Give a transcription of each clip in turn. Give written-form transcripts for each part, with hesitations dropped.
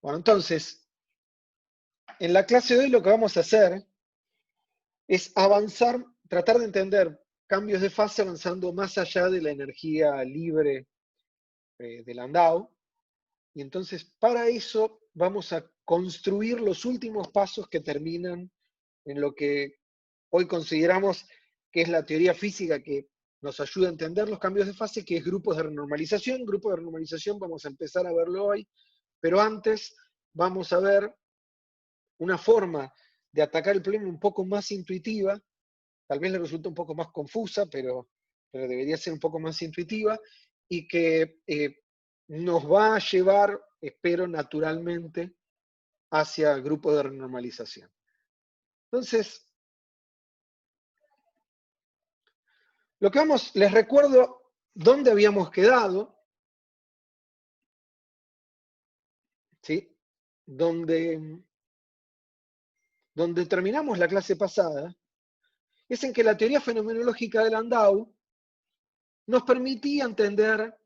Bueno, entonces, en la clase de hoy lo que vamos a hacer es avanzar, tratar de entender cambios de fase avanzando más allá de la energía libre de Landau. Y entonces, para eso, vamos a construir los últimos pasos que terminan en lo que hoy consideramos que es la teoría física que nos ayuda a entender los cambios de fase, que es grupos de renormalización. Grupos de renormalización vamos a empezar a verlo hoy, pero antes vamos a ver una forma de atacar el problema un poco más intuitiva. Tal vez le resulta un poco más confusa, pero debería ser un poco más intuitiva, y que nos va a llevar, espero, naturalmente hacia grupos de renormalización. Entonces, lo que vamos, les recuerdo dónde habíamos quedado, ¿sí? Donde terminamos la clase pasada, es en que la teoría fenomenológica de Landau nos permitía entender,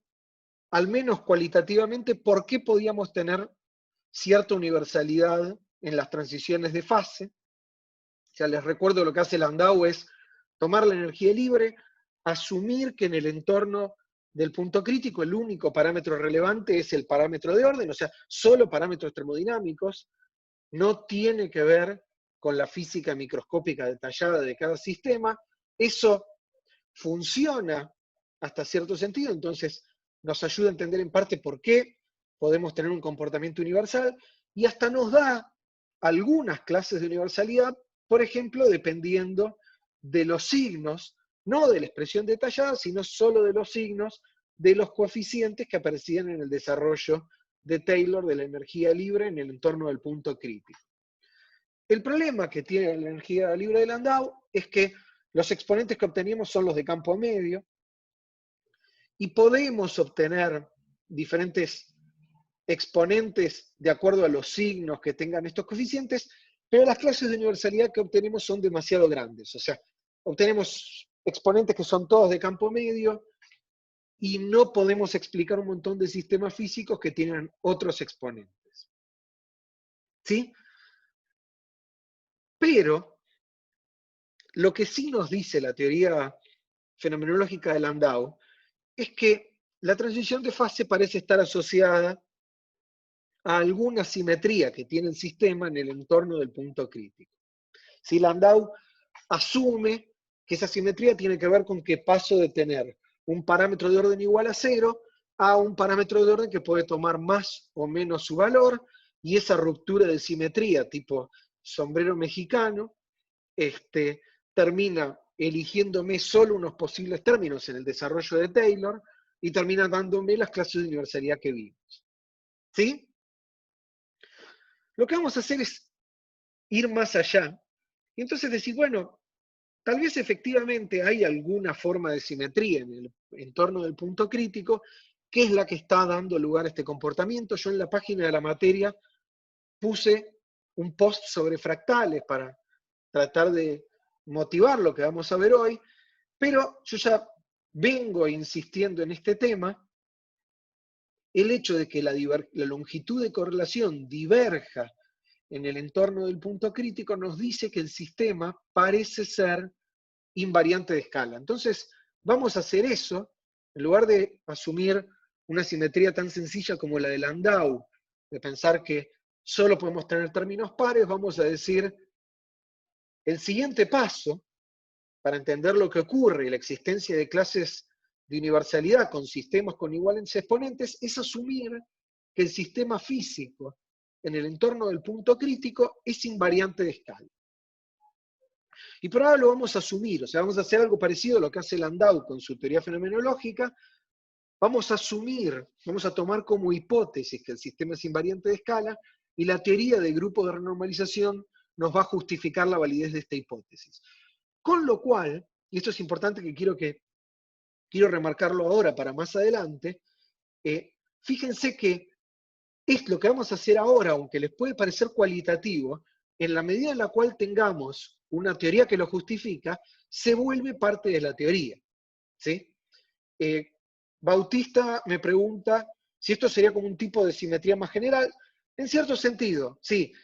al menos cualitativamente, por qué podíamos tener cierta universalidad en las transiciones de fase. O sea, les recuerdo lo que hace Landau es tomar la energía libre, asumir que en el entorno del punto crítico el único parámetro relevante es el parámetro de orden, o sea, solo parámetros termodinámicos, no tiene que ver con la física microscópica detallada de cada sistema. Eso funciona hasta cierto sentido, entonces nos ayuda a entender en parte por qué podemos tener un comportamiento universal, y hasta nos da algunas clases de universalidad, por ejemplo, dependiendo de los signos, no de la expresión detallada, sino solo de los signos de los coeficientes que aparecían en el desarrollo de Taylor de la energía libre en el entorno del punto crítico. El problema que tiene la energía libre de Landau es que los exponentes que obteníamos son los de campo medio, y podemos obtener diferentes exponentes de acuerdo a los signos que tengan estos coeficientes, pero las clases de universalidad que obtenemos son demasiado grandes. O sea, obtenemos exponentes que son todos de campo medio y no podemos explicar un montón de sistemas físicos que tienen otros exponentes. ¿Sí? Pero lo que sí nos dice la teoría fenomenológica de Landau es que la transición de fase parece estar asociada a alguna simetría que tiene el sistema en el entorno del punto crítico. Si Landau asume que esa simetría tiene que ver con que paso de tener un parámetro de orden igual a 0 a un parámetro de orden que puede tomar más o menos su valor, y esa ruptura de simetría tipo sombrero mexicano termina eligiéndome solo unos posibles términos en el desarrollo de Taylor y termina dándome las clases de universalidad que vimos. ¿Sí? Lo que vamos a hacer es ir más allá y entonces decir, bueno, tal vez efectivamente hay alguna forma de simetría en el entorno del punto crítico, que es la que está dando lugar a este comportamiento. Yo en la página de la materia puse un post sobre fractales para tratar de motivar lo que vamos a ver hoy, pero yo ya vengo insistiendo en este tema. El hecho de que la longitud de correlación diverja en el entorno del punto crítico nos dice que el sistema parece ser invariante de escala. Entonces, vamos a hacer eso, en lugar de asumir una simetría tan sencilla como la de Landau, de pensar que solo podemos tener términos pares, vamos a decir, el siguiente paso, para entender lo que ocurre y la existencia de clases de universalidad con sistemas con iguales exponentes, es asumir que el sistema físico en el entorno del punto crítico es invariante de escala. Y por ahora lo vamos a asumir, o sea, vamos a hacer algo parecido a lo que hace Landau con su teoría fenomenológica. Vamos a asumir, vamos a tomar como hipótesis que el sistema es invariante de escala, y la teoría de grupos de renormalización nos va a justificar la validez de esta hipótesis. Con lo cual, y esto es importante que quiero remarcarlo ahora para más adelante, fíjense que es lo que vamos a hacer ahora, aunque les puede parecer cualitativo, en la medida en la cual tengamos una teoría que lo justifica, se vuelve parte de la teoría. ¿Sí? Bautista me pregunta si esto sería como un tipo de simetría más general. En cierto sentido, sí.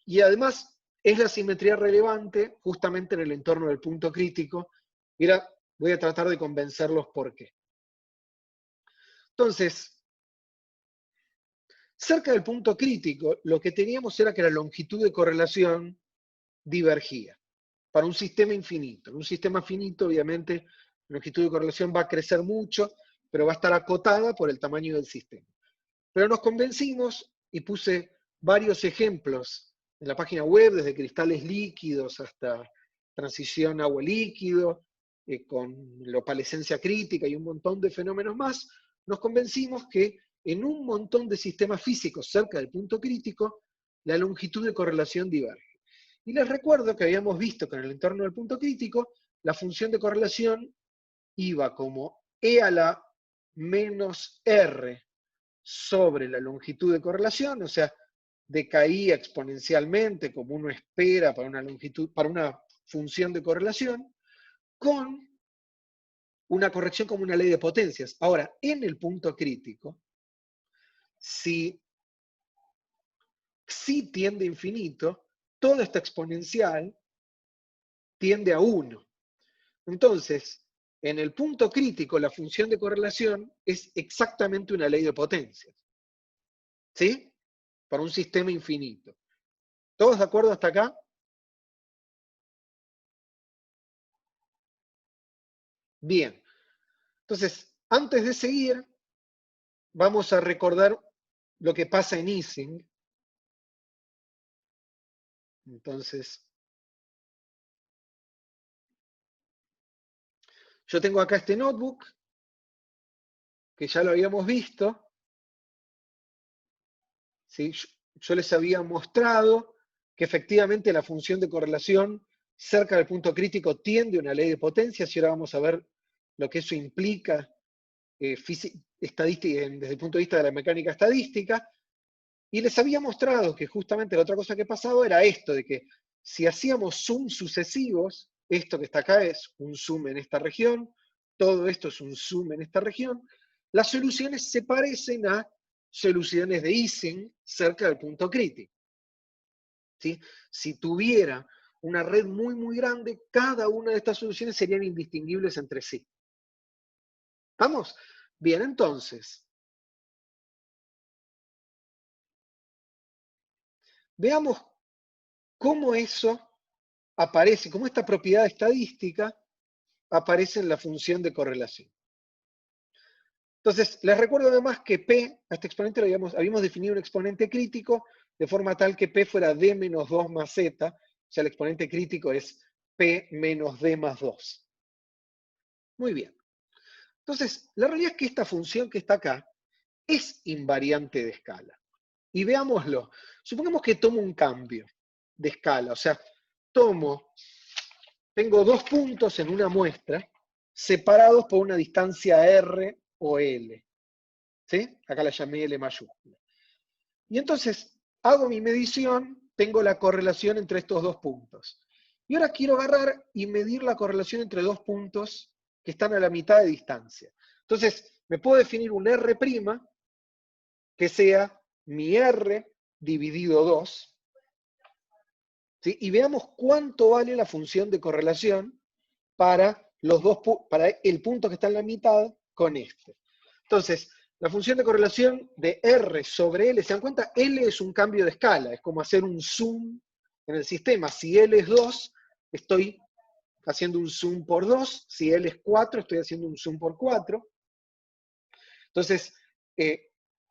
Y además es la simetría relevante justamente en el entorno del punto crítico. Y ahora voy a tratar de convencerlos por qué. Entonces, cerca del punto crítico, lo que teníamos era que la longitud de correlación divergía para un sistema infinito. En un sistema finito, obviamente, la longitud de correlación va a crecer mucho, pero va a estar acotada por el tamaño del sistema. Pero nos convencimos y puse varios ejemplos en la página web, desde cristales líquidos hasta transición agua-líquido, con la opalescencia crítica y un montón de fenómenos más. Nos convencimos que en un montón de sistemas físicos cerca del punto crítico, la longitud de correlación diverge. Y les recuerdo que habíamos visto que en el entorno del punto crítico, la función de correlación iba como e a la menos r sobre la longitud de correlación, o sea, decaía exponencialmente como uno espera para una longitud, para una función de correlación, con una corrección como una ley de potencias. Ahora, en el punto crítico, si psi tiende a infinito, toda esta exponencial tiende a 1. Entonces, en el punto crítico, la función de correlación es exactamente una ley de potencias. ¿Sí? Para un sistema infinito. ¿Todos de acuerdo hasta acá? Bien. Entonces, antes de seguir, vamos a recordar lo que pasa en Ising. Entonces, yo tengo acá este notebook, que ya lo habíamos visto. ¿Sí? Yo les había mostrado que efectivamente la función de correlación cerca del punto crítico tiende a una ley de potencias, y ahora vamos a ver lo que eso implica desde el punto de vista de la mecánica estadística. Y les había mostrado que justamente la otra cosa que pasaba era esto, de que si hacíamos zoom sucesivos, esto que está acá es un zoom en esta región, todo esto es un zoom en esta región, las soluciones se parecen a soluciones de Ising cerca del punto crítico. ¿Sí? Si tuviera una red muy, muy grande, cada una de estas soluciones serían indistinguibles entre sí. ¿Vamos? Bien, entonces, veamos cómo eso aparece, cómo esta propiedad estadística aparece en la función de correlación. Entonces, les recuerdo además que P, a este exponente habíamos definido un exponente crítico de forma tal que P fuera D menos 2 más Z, o sea, el exponente crítico es P menos D más 2. Muy bien. Entonces, la realidad es que esta función que está acá es invariante de escala. Y veámoslo. Supongamos que tomo un cambio de escala, o sea, tengo dos puntos en una muestra separados por una distancia R o L. ¿Sí? Acá la llamé L mayúscula. Y entonces hago mi medición, tengo la correlación entre estos dos puntos. Y ahora quiero agarrar y medir la correlación entre dos puntos que están a la mitad de distancia. Entonces, me puedo definir un R' que sea mi R dividido 2. ¿Sí? Y veamos cuánto vale la función de correlación para el punto que está en la mitad con este. Entonces, la función de correlación de R sobre L, ¿se dan cuenta? L es un cambio de escala, es como hacer un zoom en el sistema. Si L es 2, estoy haciendo un zoom por 2. Si L es 4, estoy haciendo un zoom por 4. Entonces,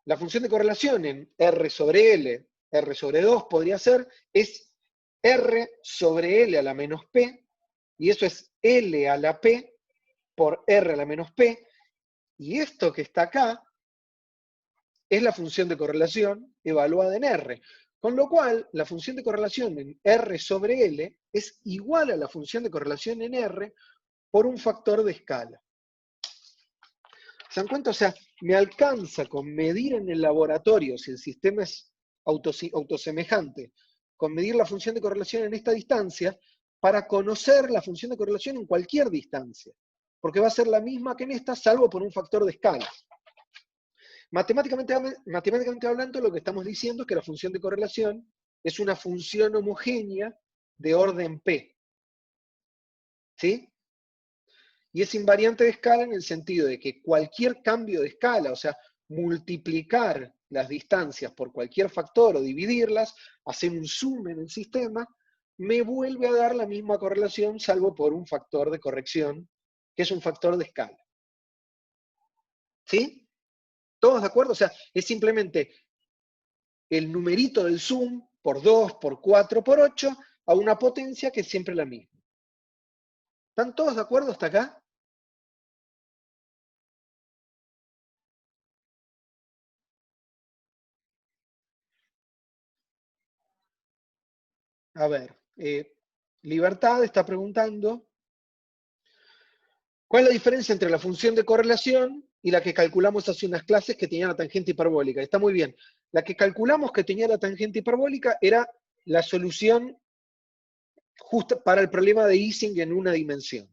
la función de correlación en R sobre L, R sobre 2 podría ser, es R sobre L a la menos P, y eso es L a la P por R a la menos P, y esto que está acá es la función de correlación evaluada en R. Con lo cual, la función de correlación en R sobre L es igual a la función de correlación en R por un factor de escala. ¿Se dan cuenta? O sea, me alcanza con medir en el laboratorio, si el sistema es autosemejante, con medir la función de correlación en esta distancia, para conocer la función de correlación en cualquier distancia, porque va a ser la misma que en esta, salvo por un factor de escala. Matemáticamente hablando, lo que estamos diciendo es que la función de correlación es una función homogénea de orden P. ¿Sí? Y es invariante de escala en el sentido de que cualquier cambio de escala, o sea, multiplicar las distancias por cualquier factor o dividirlas, hacer un zoom en el sistema, me vuelve a dar la misma correlación, salvo por un factor de corrección, que es un factor de escala. ¿Sí? ¿Todos de acuerdo? O sea, es simplemente el numerito del zoom por 2, por 4, por 8, a una potencia que es siempre la misma. ¿Están todos de acuerdo hasta acá? A ver, Libertad está preguntando, ¿cuál es la diferencia entre la función de correlación y la que calculamos hace unas clases que tenía la tangente hiperbólica? Está muy bien. La que calculamos que tenía la tangente hiperbólica era la solución justa para el problema de Ising en una dimensión.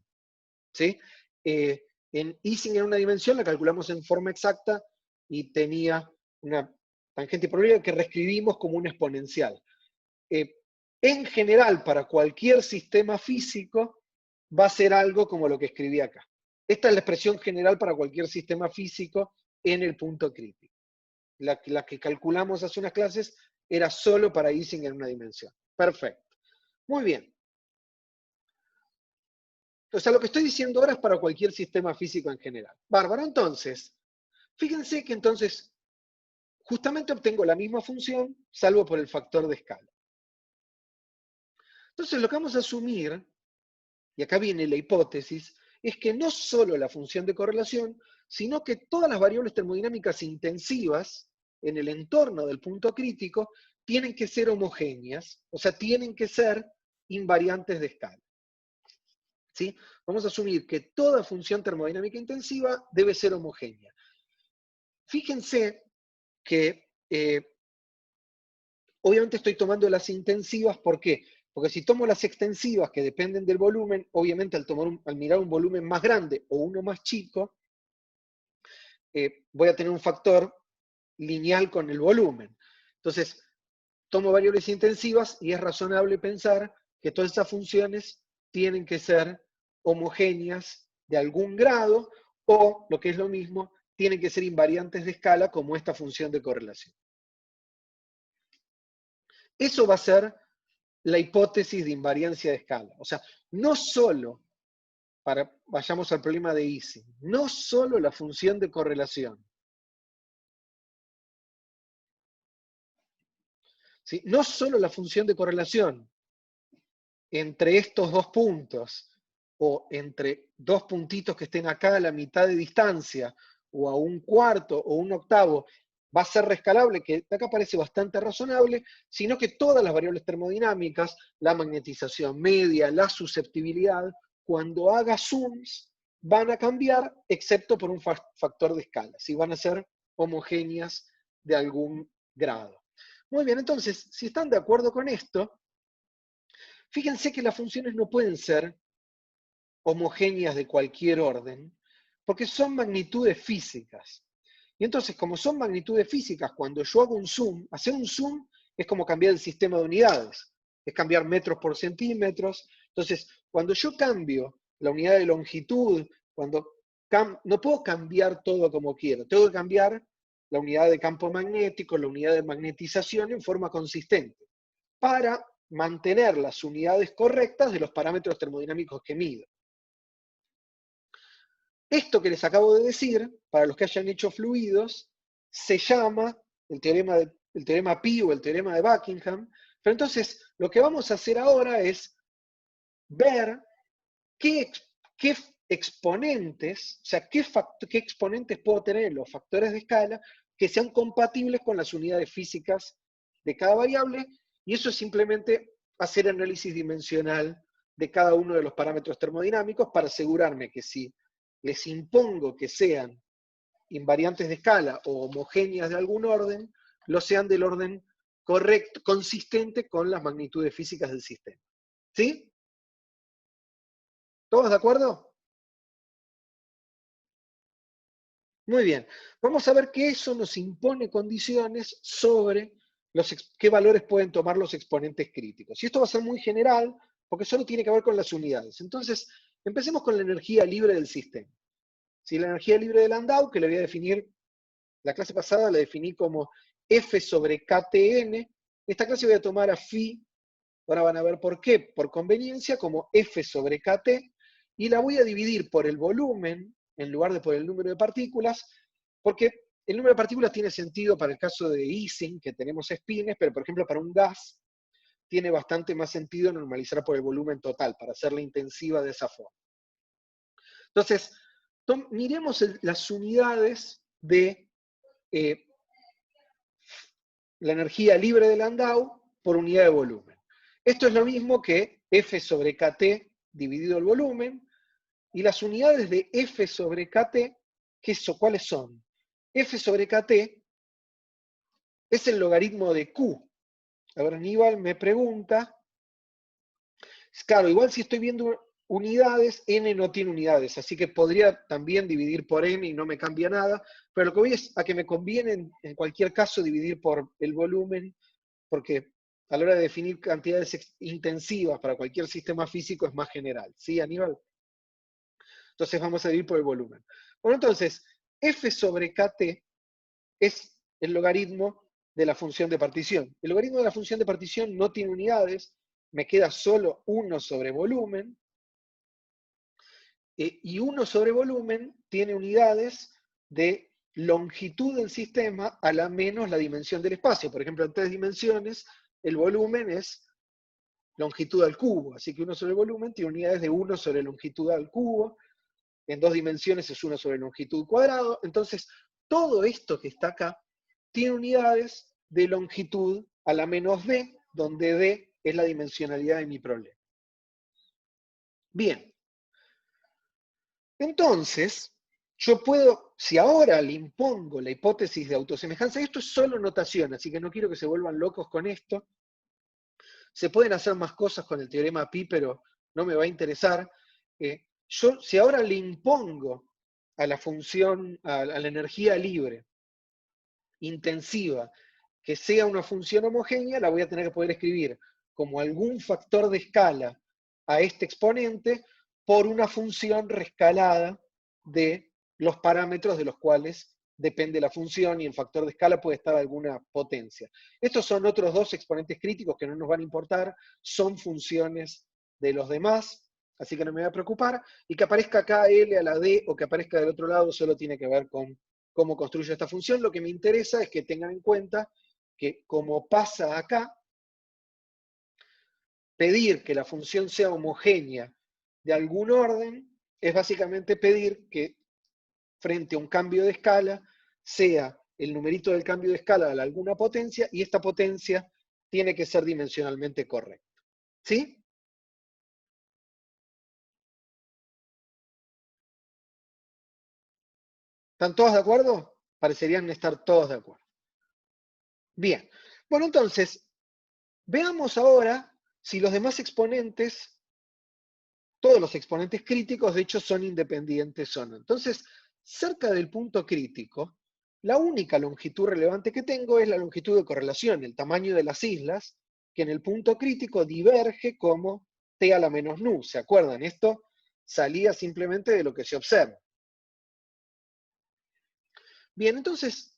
¿Sí? En Ising en una dimensión la calculamos en forma exacta y tenía una tangente hiperbólica que reescribimos como una exponencial. En general, para cualquier sistema físico, va a ser algo como lo que escribí acá. Esta es la expresión general para cualquier sistema físico en el punto crítico. La que calculamos hace unas clases era solo para Ising en una dimensión. Perfecto. Muy bien. O sea, lo que estoy diciendo ahora es para cualquier sistema físico en general. Bárbaro, entonces, fíjense que entonces justamente obtengo la misma función, salvo por el factor de escala. Entonces, lo que vamos a asumir, y acá viene la hipótesis, es que no solo la función de correlación, sino que todas las variables termodinámicas intensivas en el entorno del punto crítico tienen que ser homogéneas, o sea, tienen que ser invariantes de escala. ¿Sí? Vamos a asumir que toda función termodinámica intensiva debe ser homogénea. Fíjense que obviamente estoy tomando las intensivas, ¿por qué? Porque si tomo las extensivas que dependen del volumen, obviamente al mirar un volumen más grande o uno más chico, voy a tener un factor lineal con el volumen. Entonces, tomo variables intensivas y es razonable pensar que todas esas funciones tienen que ser homogéneas de algún grado o, lo que es lo mismo, tienen que ser invariantes de escala como esta función de correlación. Eso va a ser la hipótesis de invariancia de escala. O sea, no solo, vayamos al problema de Ising, no solo la función de correlación, ¿sí? No solo la función de correlación entre estos dos puntos, o entre dos puntitos que estén acá a la mitad de distancia, o a un cuarto o un octavo, va a ser rescalable, que de acá parece bastante razonable, sino que todas las variables termodinámicas, la magnetización media, la susceptibilidad, cuando haga zooms, van a cambiar, excepto por un factor de escala, si van a ser homogéneas de algún grado. Muy bien, entonces, si están de acuerdo con esto, fíjense que las funciones no pueden ser homogéneas de cualquier orden, porque son magnitudes físicas. Y entonces, como son magnitudes físicas, cuando yo hago un zoom, hacer un zoom es como cambiar el sistema de unidades, es cambiar metros por centímetros. Entonces, cuando yo cambio la unidad de longitud, no puedo cambiar todo como quiero, tengo que cambiar la unidad de campo magnético, la unidad de magnetización en forma consistente, para mantener las unidades correctas de los parámetros termodinámicos que mido. Esto que les acabo de decir, para los que hayan hecho fluidos, se llama el teorema Pi o el teorema de Buckingham. Pero entonces, lo que vamos a hacer ahora es ver qué exponentes, o sea, qué exponentes puedo tener en los factores de escala que sean compatibles con las unidades físicas de cada variable, y eso es simplemente hacer análisis dimensional de cada uno de los parámetros termodinámicos para asegurarme que si les impongo que sean invariantes de escala o homogéneas de algún orden, lo sean del orden correcto, consistente con las magnitudes físicas del sistema. ¿Sí? ¿Todos de acuerdo? Muy bien. Vamos a ver que eso nos impone condiciones sobre qué valores pueden tomar los exponentes críticos. Y esto va a ser muy general, porque solo tiene que ver con las unidades. Entonces, empecemos con la energía libre del sistema. Si la energía libre de Landau, que le voy a definir, la clase pasada la definí como F sobre KTN, esta clase voy a tomar a phi, ahora van a ver por qué, por conveniencia, como F sobre KT, y la voy a dividir por el volumen, en lugar de por el número de partículas, porque el número de partículas tiene sentido para el caso de Ising, que tenemos spines, pero por ejemplo para un gas tiene bastante más sentido normalizar por el volumen total, para hacerla intensiva de esa forma. Entonces, miremos las unidades de la energía libre de Landau por unidad de volumen. Esto es lo mismo que F sobre KT dividido el volumen, y las unidades de F sobre KT, ¿cuáles son? F sobre KT es el logaritmo de Q. A ver, Aníbal me pregunta, claro, igual si estoy viendo unidades, N no tiene unidades, así que podría también dividir por N y no me cambia nada, pero lo que voy es a que me conviene en cualquier caso dividir por el volumen, porque a la hora de definir cantidades intensivas para cualquier sistema físico es más general. ¿Sí, Aníbal? Entonces vamos a dividir por el volumen. Bueno, entonces, F sobre KT es el logaritmo de la función de partición. El logaritmo de la función de partición no tiene unidades, me queda solo 1 sobre volumen, y 1 sobre volumen tiene unidades de longitud del sistema a la menos la dimensión del espacio. Por ejemplo, en 3 dimensiones, el volumen es longitud al cubo, así que 1 sobre volumen tiene unidades de 1 sobre longitud al cubo, en 2 dimensiones es 1 sobre longitud cuadrado, entonces todo esto que está acá tiene unidades de longitud a la menos d, donde d es la dimensionalidad de mi problema. Bien, entonces yo puedo, si ahora le impongo la hipótesis de autosemejanza, esto es solo notación, así que no quiero que se vuelvan locos con esto, se pueden hacer más cosas con el teorema Pi, pero no me va a interesar. Yo, si ahora le impongo a la función, a la energía libre, intensiva, que sea una función homogénea, la voy a tener que poder escribir como algún factor de escala a este exponente por una función rescalada de los parámetros de los cuales depende la función, y el factor de escala puede estar alguna potencia. Estos son otros dos exponentes críticos que no nos van a importar, son funciones de los demás, así que no me voy a preocupar, y que aparezca acá L a la D o que aparezca del otro lado solo tiene que ver con cómo construyo esta función. Lo que me interesa es que tengan en cuenta que, como pasa acá, pedir que la función sea homogénea de algún orden es básicamente pedir que frente a un cambio de escala sea el numerito del cambio de escala de alguna potencia, y esta potencia tiene que ser dimensionalmente correcta. ¿Sí? ¿Están todos de acuerdo? Parecerían estar todos de acuerdo. Bien. Bueno, entonces, veamos ahora si los demás exponentes, todos los exponentes críticos, de hecho, son independientes o no. Entonces, cerca del punto crítico, la única longitud relevante que tengo es la longitud de correlación, el tamaño de las islas, que en el punto crítico diverge como t a la menos nu. ¿Se acuerdan? Esto salía simplemente de lo que se observa. Bien, entonces,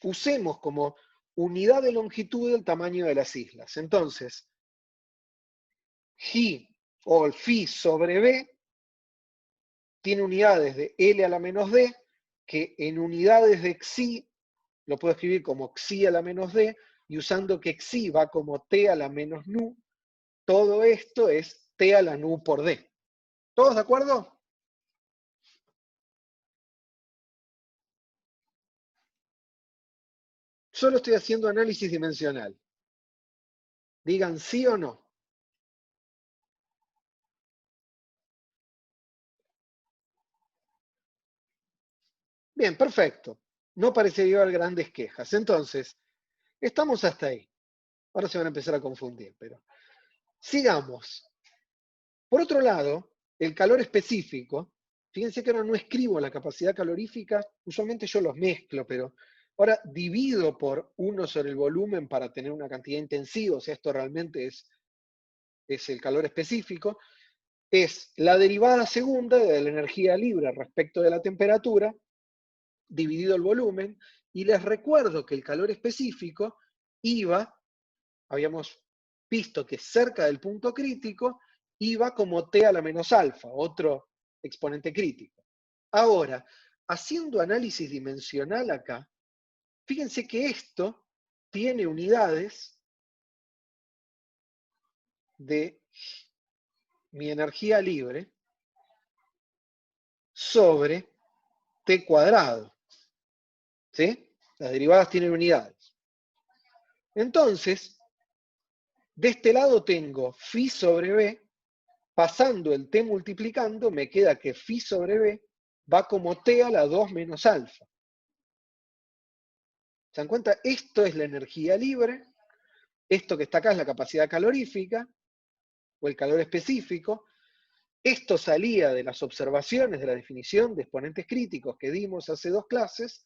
usemos como unidad de longitud el tamaño de las islas. Entonces, G o phi sobre B tiene unidades de L a la menos D, que en unidades de xi lo puedo escribir como xi a la menos D, y usando que xi va como t a la menos nu, todo esto es t a la nu por D. ¿Todos de acuerdo? Solo estoy haciendo análisis dimensional. Digan sí o no. Bien, perfecto. No parecería haber grandes quejas. Entonces, estamos hasta ahí. Ahora se van a empezar a confundir, pero sigamos. Por otro lado, el calor específico Fíjense que ahora no escribo la capacidad calorífica, usualmente yo los mezclo, pero ahora divido por 1 sobre el volumen para tener una cantidad intensiva, o sea, esto realmente es el calor específico, es la derivada segunda de la energía libre respecto de la temperatura, dividido el volumen, y les recuerdo que el calor específico iba, habíamos visto que cerca del punto crítico, iba como T a la menos alfa, otro exponente crítico. Ahora, haciendo análisis dimensional acá, fíjense que esto tiene unidades de mi energía libre sobre T cuadrado. ¿Sí? Las derivadas tienen unidades. Entonces, de este lado tengo phi sobre b, pasando el t multiplicando, me queda que phi sobre b va como t a la 2 menos alfa. ¿Se dan cuenta? Esto es la energía libre, esto que está acá es la capacidad calorífica, o el calor específico. Esto salía de las observaciones de la definición de exponentes críticos que dimos hace 2 clases,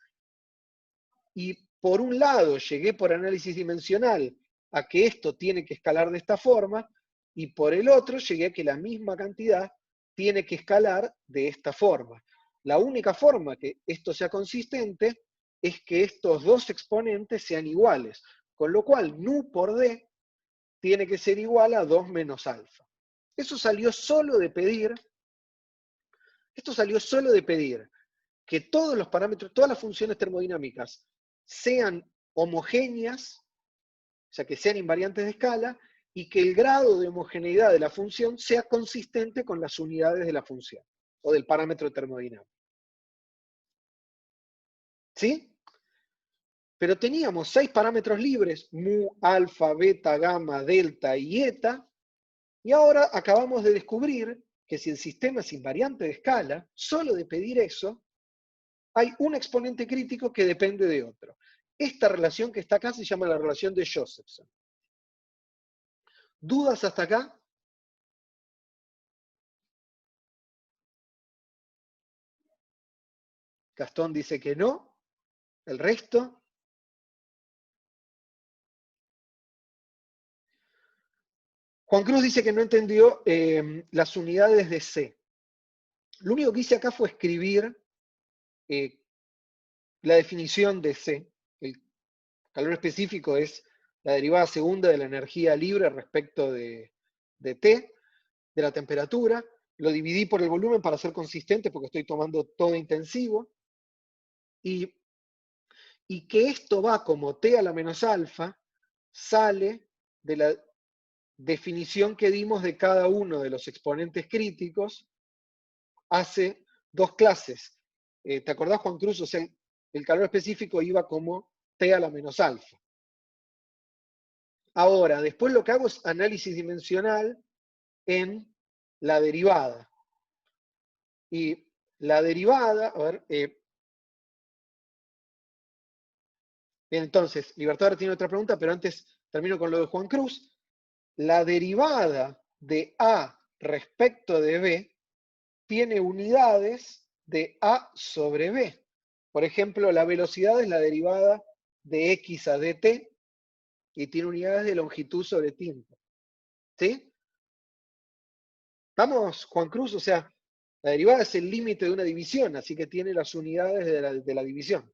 y por un lado llegué por análisis dimensional a que esto tiene que escalar de esta forma, y por el otro llegué a que la misma cantidad tiene que escalar de esta forma. La única forma que esto sea consistente es que estos dos exponentes sean iguales, con lo cual nu por d tiene que ser igual a 2 menos alfa. Eso salió solo de pedir, esto salió solo de pedir que todos los parámetros, todas las funciones termodinámicas sean homogéneas, o sea, que sean invariantes de escala, y que el grado de homogeneidad de la función sea consistente con las unidades de la función, o del parámetro termodinámico. ¿Sí? Pero teníamos 6 parámetros libres, mu, alfa, beta, gamma, delta y eta, y ahora acabamos de descubrir que si el sistema es invariante de escala, solo de pedir eso, hay un exponente crítico que depende de otro. Esta relación que está acá se llama la relación de Josephson. ¿Dudas hasta acá? Gastón dice que no. ¿El resto? Juan Cruz dice que no entendió las unidades de C. Lo único que hice acá fue escribir la definición de C. El calor específico es la derivada segunda de la energía libre respecto de T, de la temperatura. Lo dividí por el volumen para ser consistente porque estoy tomando todo intensivo. Y que esto va como T a la menos alfa, sale de la definición que dimos de cada uno de los exponentes críticos hace 2 clases. ¿Te acordás, Juan Cruz? O sea, el calor específico iba como T a la menos alfa. Ahora, después lo que hago es análisis dimensional en la derivada. Y la derivada, a ver, bien, entonces, Libertador tiene otra pregunta, pero antes termino con lo de Juan Cruz. La derivada de A respecto de B tiene unidades de A sobre B. Por ejemplo, la velocidad es la derivada de X a dt y tiene unidades de longitud sobre tiempo. ¿Sí? ¿Vamos, Juan Cruz? O sea, la derivada es el límite de una división, así que tiene las unidades de la división.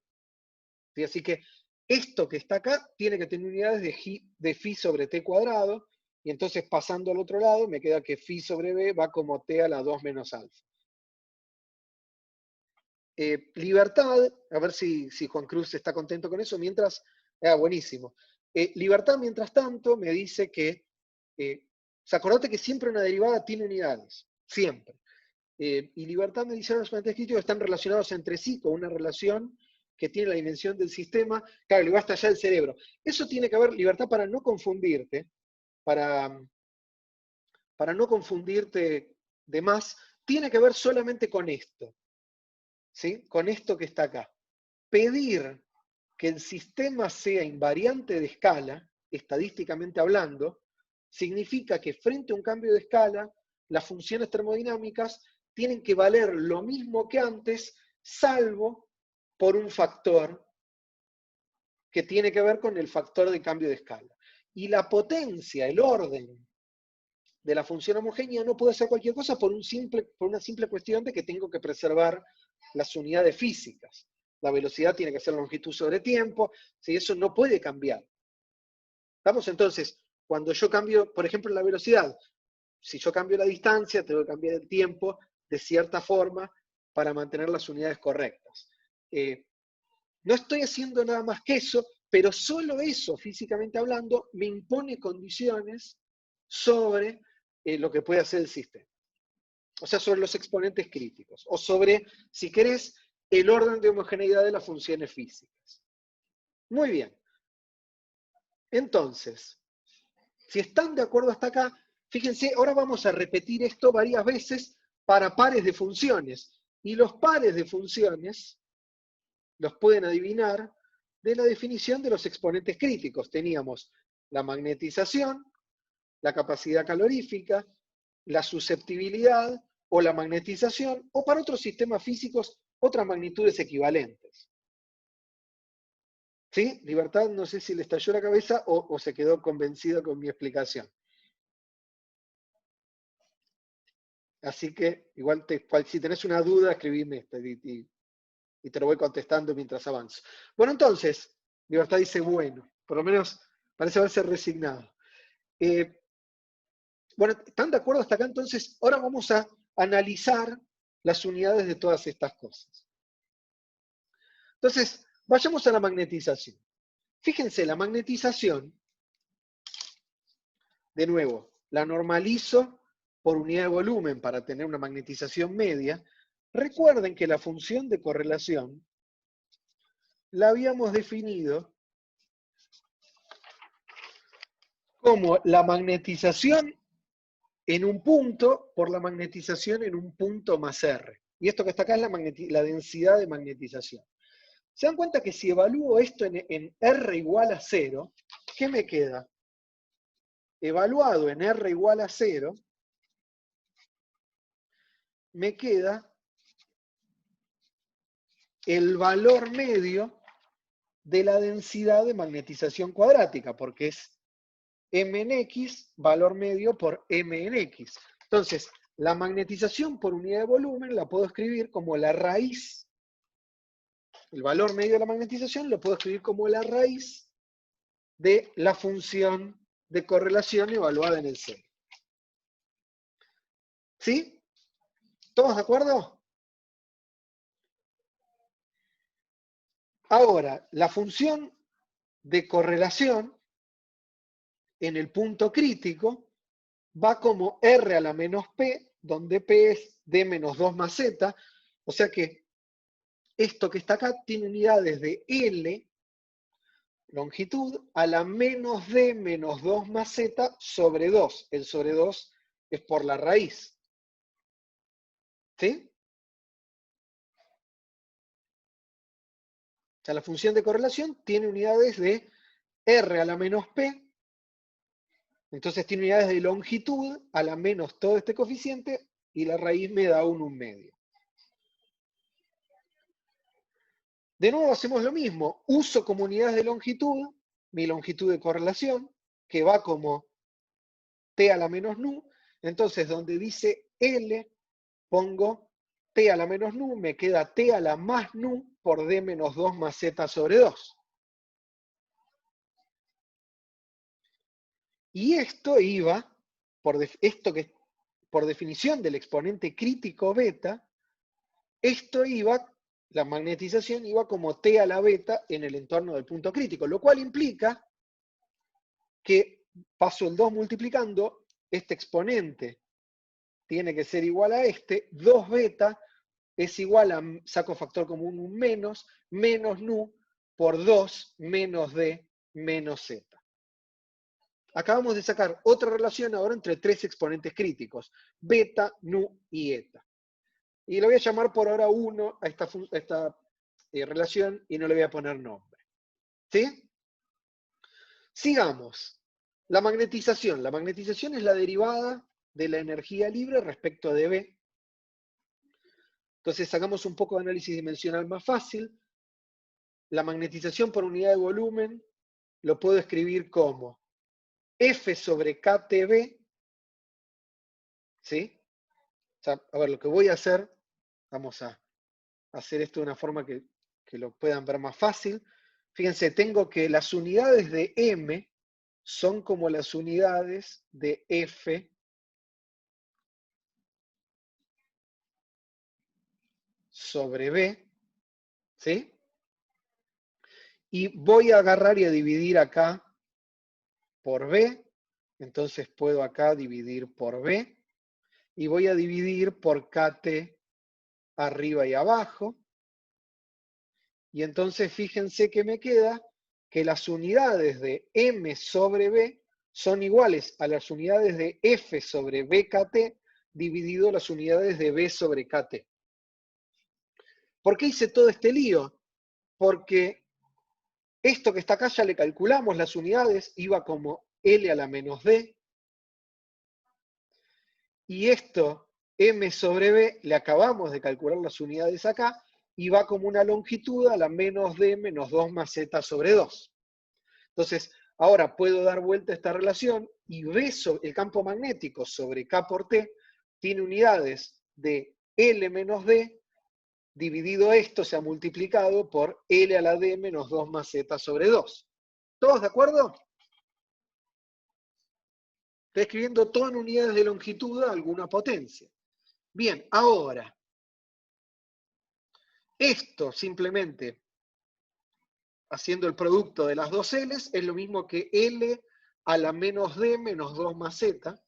¿Sí? Así que esto que está acá tiene que tener unidades de phi sobre t cuadrado, y entonces pasando al otro lado me queda que phi sobre b va como t a la 2 menos alfa. Libertad, a ver si Juan Cruz está contento con eso, mientras, buenísimo. Libertad, mientras tanto, me dice que, acordate que siempre una derivada tiene unidades, siempre. Y Libertad me dice que los exponentes críticos están relacionados entre sí con una relación que tiene la dimensión del sistema, claro, le va hasta allá el cerebro. Eso tiene que ver, Libertad, para no confundirte, para no confundirte de más, tiene que ver solamente con esto, ¿sí? Con esto que está acá. Pedir que el sistema sea invariante de escala, estadísticamente hablando, significa que frente a un cambio de escala, las funciones termodinámicas tienen que valer lo mismo que antes, salvo por un factor que tiene que ver con el factor de cambio de escala. Y la potencia, el orden de la función homogénea no puede ser cualquier cosa por una simple cuestión de que tengo que preservar las unidades físicas. La velocidad tiene que ser longitud sobre tiempo, si eso no puede cambiar. ¿Estamos? Entonces, cuando yo cambio, por ejemplo, la velocidad, si yo cambio la distancia, tengo que cambiar el tiempo de cierta forma para mantener las unidades correctas. No estoy haciendo nada más que eso, pero solo eso, físicamente hablando, me impone condiciones sobre lo que puede hacer el sistema. O sea, sobre los exponentes críticos, o sobre, si querés, el orden de homogeneidad de las funciones físicas. Muy bien. Entonces, si están de acuerdo hasta acá, fíjense, ahora vamos a repetir esto varias veces para pares de funciones. Y los pares de funciones los pueden adivinar de la definición de los exponentes críticos. Teníamos la magnetización, la capacidad calorífica, la susceptibilidad o la magnetización, o para otros sistemas físicos, otras magnitudes equivalentes. ¿Sí? Libertad, no sé si le estalló la cabeza o se quedó convencido con mi explicación. Así que, igual, si tenés una duda, escribime y te lo voy contestando mientras avanzo. Bueno, entonces, Libertad dice, bueno, por lo menos parece haberse resignado. Bueno, ¿están de acuerdo hasta acá? Entonces, ahora vamos a analizar las unidades de todas estas cosas. Entonces, vayamos a la magnetización. Fíjense, la magnetización, de nuevo, la normalizo por unidad de volumen para tener una magnetización media. Recuerden que la función de correlación la habíamos definido como la magnetización en un punto por la magnetización en un punto más R. Y esto que está acá es la densidad de magnetización. ¿Se dan cuenta que si evalúo esto en R igual a 0, ¿qué me queda? Evaluado en R igual a 0, me queda el valor medio de la densidad de magnetización cuadrática, porque es M en X, valor medio por M en X. Entonces, la magnetización por unidad de volumen la puedo escribir como la raíz, el valor medio de la magnetización lo puedo escribir como la raíz de la función de correlación evaluada en el C. ¿Sí? ¿Todos de acuerdo? Ahora, la función de correlación en el punto crítico va como R a la menos P, donde P es D menos 2 más Z, o sea que esto que está acá tiene unidades de L, longitud, a la menos D menos 2 más Z sobre 2. El sobre 2 es por la raíz. ¿Sí? O sea, la función de correlación tiene unidades de R a la menos P, entonces tiene unidades de longitud a la menos todo este coeficiente, y la raíz me da un medio. De nuevo hacemos lo mismo, uso como unidades de longitud mi longitud de correlación, que va como T a la menos nu, entonces donde dice L, pongo T a la menos nu, me queda T a la más nu por D menos 2 más Z sobre 2. Y esto iba, por definición del exponente crítico beta, esto iba, la magnetización iba como T a la beta en el entorno del punto crítico, lo cual implica que paso el 2 multiplicando, este exponente tiene que ser igual a este, 2 beta es igual a, saco factor común un menos nu por 2 menos D menos Z. Acabamos de sacar otra relación ahora entre tres exponentes críticos, beta, nu y eta. Y le voy a llamar por ahora 1 a esta relación y no le voy a poner nombre. ¿Sí? Sigamos. La magnetización. La magnetización es la derivada de la energía libre respecto de B. Entonces sacamos un poco de análisis dimensional más fácil. La magnetización por unidad de volumen lo puedo escribir como F sobre KTB, ¿sí? O sea, a ver, lo que voy a hacer, vamos a hacer esto de una forma que lo puedan ver más fácil. Fíjense, tengo que las unidades de M son como las unidades de F sobre B, ¿sí? Y voy a agarrar y a dividir acá por B, entonces puedo acá dividir por B, y voy a dividir por KT arriba y abajo, y entonces fíjense que me queda que las unidades de M sobre B son iguales a las unidades de F sobre BKT dividido las unidades de B sobre KT. ¿Por qué hice todo este lío? Porque esto que está acá ya le calculamos las unidades, iba como L a la menos D, y esto, M sobre B, le acabamos de calcular las unidades acá, y va como una longitud a la menos D menos 2 más Z sobre 2. Entonces, ahora puedo dar vuelta a esta relación y B sobre el campo magnético sobre K por T tiene unidades de L menos D dividido esto, se ha multiplicado por L a la D menos 2 más Z sobre 2. ¿Todos de acuerdo? Estoy escribiendo todo en unidades de longitud a alguna potencia. Bien, ahora, esto simplemente haciendo el producto de las dos L's es lo mismo que L a la menos D menos 2 más Z.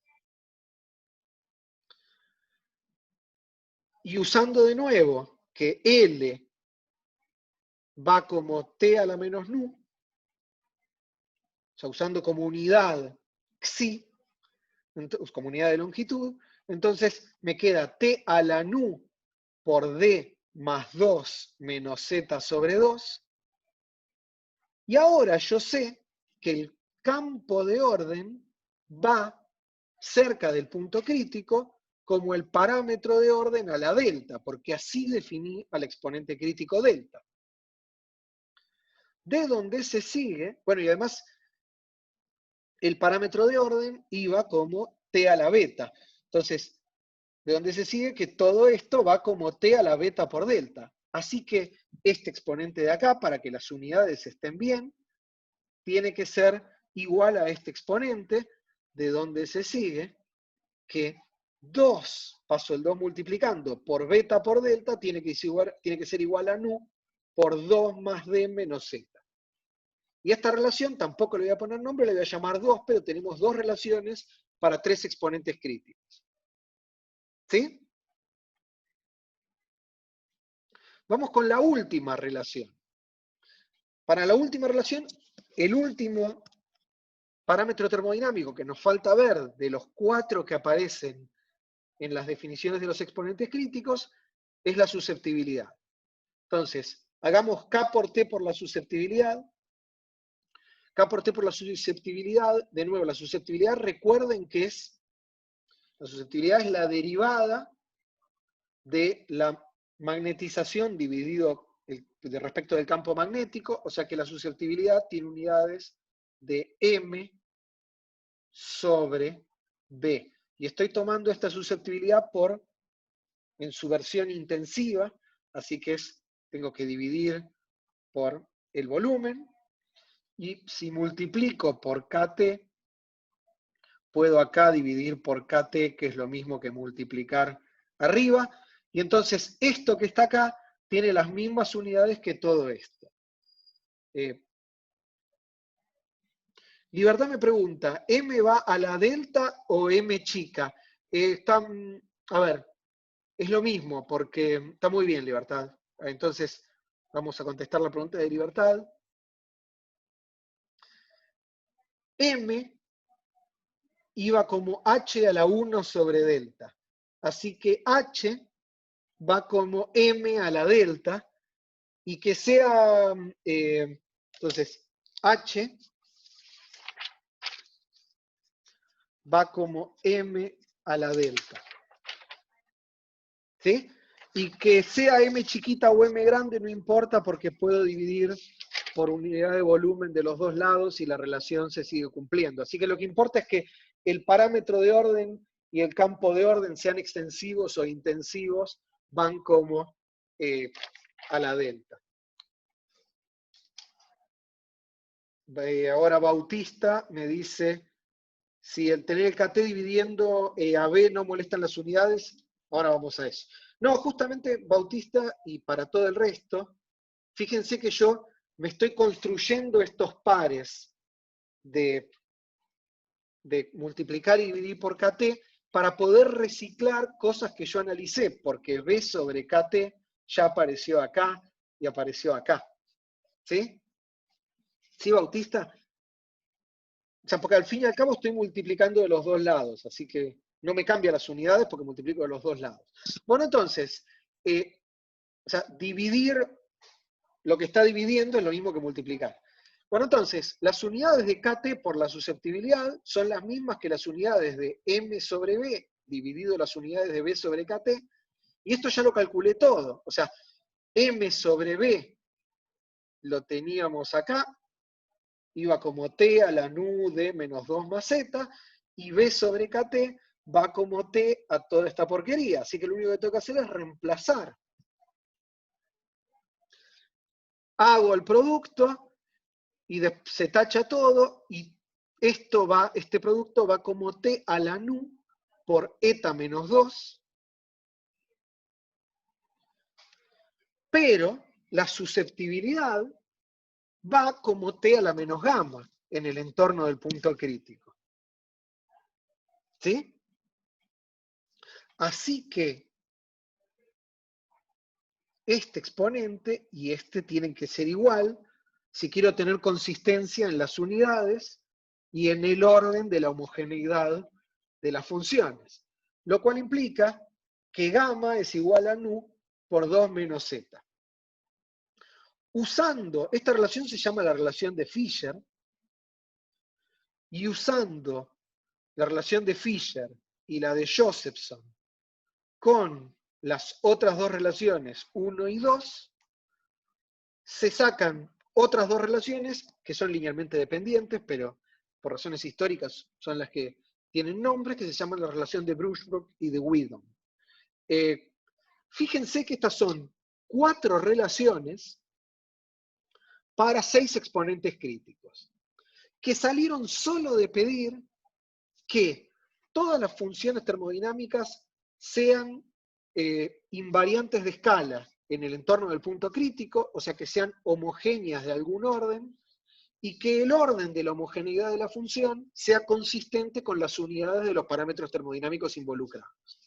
Y usando de nuevo que L va como T a la menos nu, o sea, usando como unidad xi, como unidad de longitud, entonces me queda T a la nu por D más 2 menos Z sobre 2. Y ahora yo sé que el campo de orden va cerca del punto crítico como el parámetro de orden a la delta, porque así definí al exponente crítico delta. De donde se sigue, bueno, y además el parámetro de orden iba como t a la beta. Entonces, de donde se sigue que todo esto va como t a la beta por delta. Así que este exponente de acá, para que las unidades estén bien, tiene que ser igual a este exponente, de donde se sigue que 2, paso el 2 multiplicando por beta por delta, tiene que ser igual a nu por 2 más d menos z. Y esta relación tampoco le voy a poner nombre, le voy a llamar 2, pero tenemos dos relaciones para tres exponentes críticos. ¿Sí? Vamos con la última relación. Para la última relación, el último parámetro termodinámico que nos falta ver de los 4 que aparecen en las definiciones de los exponentes críticos es la susceptibilidad. Entonces, hagamos K por T por la susceptibilidad. K por T por la susceptibilidad. De nuevo, la susceptibilidad, recuerden que la susceptibilidad es la derivada de la magnetización dividido de respecto del campo magnético, o sea que la susceptibilidad tiene unidades de M sobre B. Y estoy tomando esta susceptibilidad en su versión intensiva, así que tengo que dividir por el volumen, y si multiplico por KT, puedo acá dividir por KT, que es lo mismo que multiplicar arriba, y entonces esto que está acá tiene las mismas unidades que todo esto. Libertad me pregunta, ¿M va a la delta o M chica? A ver, es lo mismo, porque está muy bien, Libertad. Entonces, vamos a contestar la pregunta de Libertad. M iba como H a la 1 sobre delta. Así que H va como M a la delta, y que sea, entonces, H va como M a la delta. ¿Sí? Y que sea m chiquita o m grande no importa porque puedo dividir por unidad de volumen de los dos lados y la relación se sigue cumpliendo. Así que lo que importa es que el parámetro de orden y el campo de orden, sean extensivos o intensivos, van como a la delta. Ahora Bautista me dice, si el tener el KT dividiendo a B no molestan las unidades, ahora vamos a eso. No, justamente Bautista y para todo el resto, fíjense que yo me estoy construyendo estos pares de multiplicar y dividir por KT para poder reciclar cosas que yo analicé, porque B sobre KT ya apareció acá y apareció acá. ¿Sí? ¿Sí, Bautista? O sea, porque al fin y al cabo estoy multiplicando de los dos lados, así que no me cambia las unidades porque multiplico de los dos lados. Bueno, entonces, o sea, dividir lo que está dividiendo es lo mismo que multiplicar. Bueno, entonces, las unidades de KT por la susceptibilidad son las mismas que las unidades de M sobre B dividido las unidades de B sobre KT, y esto ya lo calculé todo. O sea, M sobre B lo teníamos acá, iba como T a la nu de menos 2 más Z, y B sobre KT va como T a toda esta porquería. Así que lo único que tengo que hacer es reemplazar. Hago el producto, y se tacha todo, y este producto va como T a la nu por eta menos 2, pero la susceptibilidad va como T a la menos gamma en el entorno del punto crítico. ¿Sí? Así que este exponente y este tienen que ser igual si quiero tener consistencia en las unidades y en el orden de la homogeneidad de las funciones. Lo cual implica que gamma es igual a nu por 2 menos z. Usando, esta relación se llama la relación de Fisher, y usando la relación de Fisher y la de Josephson con las otras dos relaciones 1 y 2, se sacan otras dos relaciones que son linealmente dependientes, pero por razones históricas son las que tienen nombres, que se llaman la relación de Bruchbrook y de Whedon. Fíjense que estas son 4 relaciones para 6 exponentes críticos, que salieron solo de pedir que todas las funciones termodinámicas sean invariantes de escala en el entorno del punto crítico, o sea que sean homogéneas de algún orden, y que el orden de la homogeneidad de la función sea consistente con las unidades de los parámetros termodinámicos involucrados.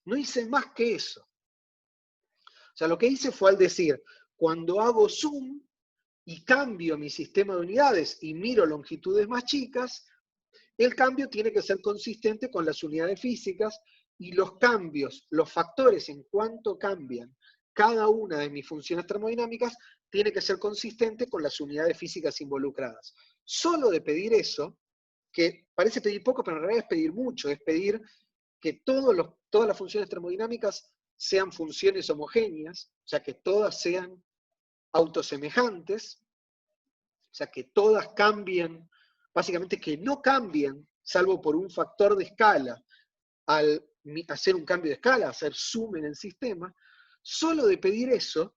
No hice más que eso. O sea, lo que hice fue al decir, cuando hago zoom y cambio mi sistema de unidades y miro longitudes más chicas, el cambio tiene que ser consistente con las unidades físicas, y los cambios, los factores en cuanto cambian cada una de mis funciones termodinámicas, tiene que ser consistente con las unidades físicas involucradas. Solo de pedir eso, que parece pedir poco, pero en realidad es pedir mucho, es pedir que todas las funciones termodinámicas sean funciones homogéneas, o sea, que todas sean autosemejantes, o sea, que todas cambien, básicamente que no cambien, salvo por un factor de escala, al hacer un cambio de escala, hacer zoom en el sistema. Solo de pedir eso,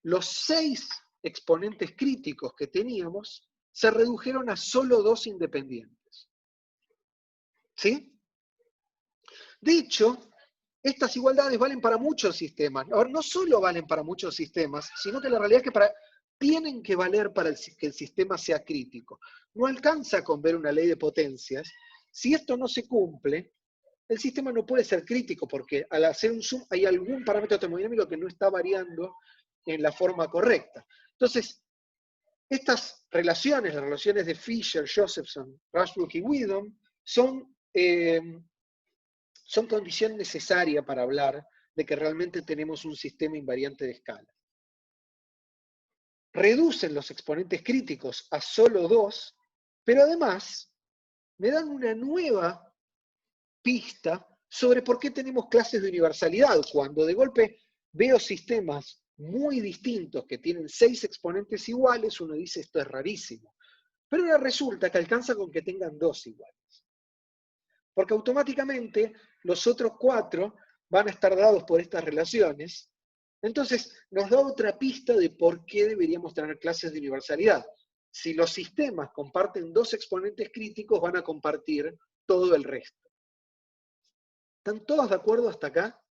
los 6 exponentes críticos que teníamos se redujeron a solo 2 independientes. ¿Sí? De hecho, estas igualdades valen para muchos sistemas. Ahora, no solo valen para muchos sistemas, sino que la realidad es que tienen que valer para que el sistema sea crítico. No alcanza con ver una ley de potencias. Si esto no se cumple, el sistema no puede ser crítico, porque al hacer un zoom hay algún parámetro termodinámico que no está variando en la forma correcta. Entonces, estas relaciones, las relaciones de Fisher, Josephson, Rushbrook y Whedon, son condición necesaria para hablar de que realmente tenemos un sistema invariante de escala. Reducen los exponentes críticos a solo 2, pero además me dan una nueva pista sobre por qué tenemos clases de universalidad, cuando de golpe veo sistemas muy distintos que tienen 6 exponentes iguales, uno dice esto es rarísimo. Pero ahora resulta que alcanza con que tengan 2 iguales. Porque automáticamente los otros 4 van a estar dados por estas relaciones. Entonces nos da otra pista de por qué deberíamos tener clases de universalidad. Si los sistemas comparten 2 exponentes críticos, van a compartir todo el resto. ¿Están todos de acuerdo hasta acá?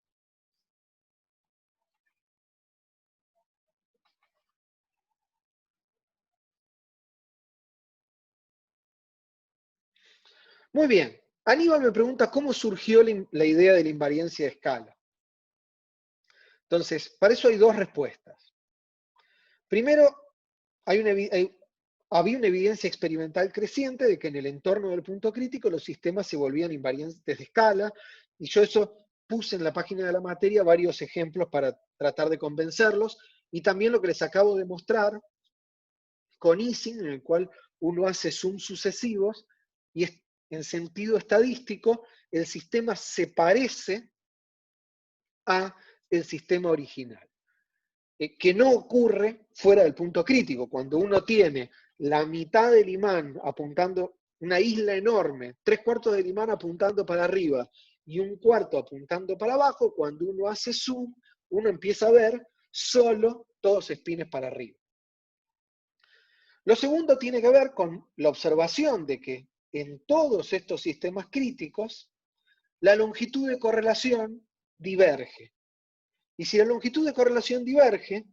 Muy bien. Aníbal me pregunta cómo surgió la idea de la invariancia de escala. Entonces, para eso hay 2 respuestas. Primero, había una evidencia experimental creciente de que en el entorno del punto crítico los sistemas se volvían invariantes de escala, y yo eso puse en la página de la materia varios ejemplos para tratar de convencerlos, y también lo que les acabo de mostrar con Ising, en el cual uno hace zoom sucesivos, y en sentido estadístico, el sistema se parece a el sistema original. Que no ocurre fuera del punto crítico. Cuando uno tiene la mitad del imán apuntando, una isla enorme, 3/4 del imán apuntando para arriba y 1/4 apuntando para abajo, cuando uno hace zoom, uno empieza a ver solo todos espines para arriba. Lo segundo tiene que ver con la observación de que en todos estos sistemas críticos, la longitud de correlación diverge. Y si la longitud de correlación diverge,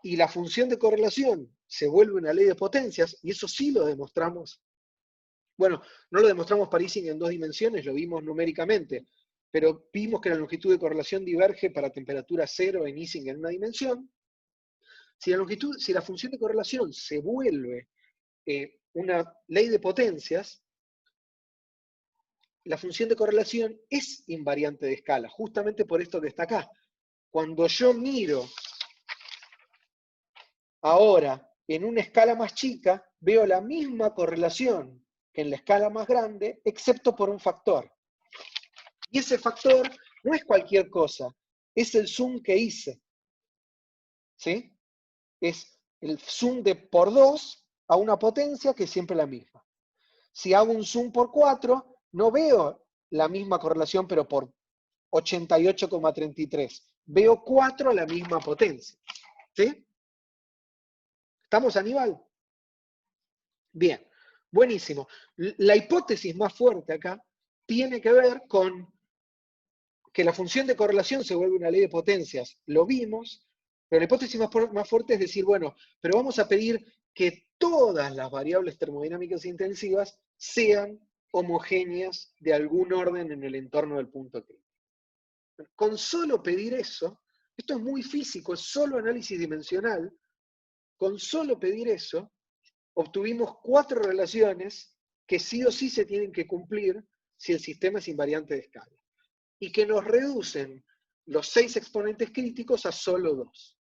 y la función de correlación se vuelve una ley de potencias, y eso sí lo demostramos. Bueno, no lo demostramos para Ising en 2 dimensiones, lo vimos numéricamente, pero vimos que la longitud de correlación diverge para temperatura 0 en Ising en 1 dimensión. Si la función de correlación se vuelve una ley de potencias, la función de correlación es invariante de escala, justamente por esto que está acá. Cuando yo miro ahora en una escala más chica, veo la misma correlación que en la escala más grande, excepto por un factor. Y ese factor no es cualquier cosa, es el zoom que hice. ¿Sí? Es el zoom de por 2 a una potencia que es siempre la misma. Si hago un zoom por 4, no veo la misma correlación, pero por 88,33. Veo 4 a la misma potencia. ¿Sí? ¿Estamos, Aníbal? Bien, buenísimo. La hipótesis más fuerte acá tiene que ver con que la función de correlación se vuelve una ley de potencias. Lo vimos, pero la hipótesis más fuerte es decir, bueno, pero vamos a pedir que todas las variables termodinámicas intensivas sean homogéneas de algún orden en el entorno del punto crítico. Con solo pedir eso, esto es muy físico, es solo análisis dimensional, con solo pedir eso, obtuvimos 4 relaciones que sí o sí se tienen que cumplir si el sistema es invariante de escala, y que nos reducen los 6 exponentes críticos a solo 2.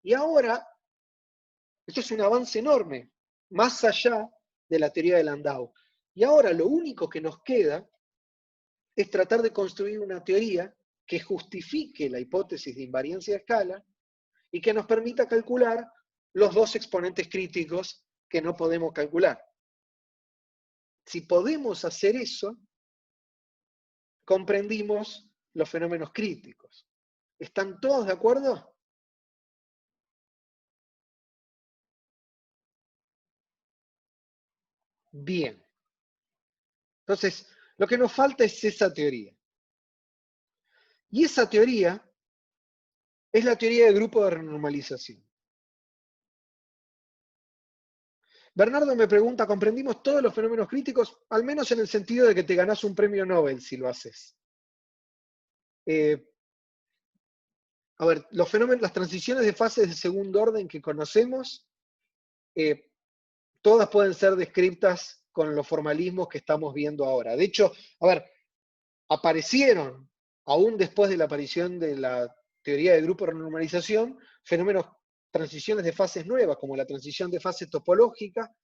Y ahora, esto es un avance enorme, más allá de la teoría de Landau. Y ahora lo único que nos queda es tratar de construir una teoría que justifique la hipótesis de invariancia de escala y que nos permita calcular los 2 exponentes críticos que no podemos calcular. Si podemos hacer eso, comprendimos los fenómenos críticos. ¿Están todos de acuerdo? Bien. Entonces, lo que nos falta es esa teoría. Y esa teoría es la teoría de grupo de renormalización. Bernardo me pregunta, ¿comprendimos todos los fenómenos críticos? Al menos en el sentido de que te ganás un premio Nobel si lo haces. A ver, los fenómenos, las transiciones de fases de segundo orden que conocemos, todas pueden ser descritas con los formalismos que estamos viendo ahora. De hecho, a ver, aparecieron, aún después de la aparición de la teoría de grupo de renormalización, fenómenos, transiciones de fases nuevas, como la transición de fase topológica,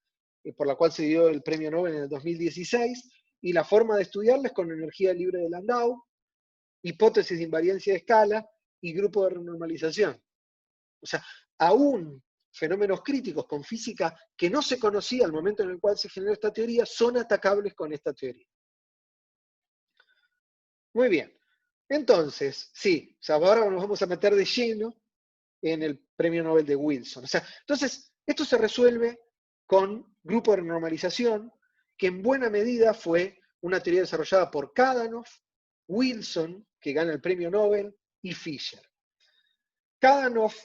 por la cual se dio el premio Nobel en el 2016, y la forma de estudiarla es con energía libre de Landau, hipótesis de invariancia de escala y grupo de renormalización. O sea, aún fenómenos críticos con física que no se conocía al momento en el cual se generó esta teoría son atacables con esta teoría. Muy bien. Entonces, sí, o sea, ahora nos vamos a meter de lleno en el premio Nobel de Wilson. O sea, entonces, esto se resuelve con grupo de renormalización, que en buena medida fue una teoría desarrollada por Kadanoff, Wilson, que gana el premio Nobel, y Fisher. Kadanoff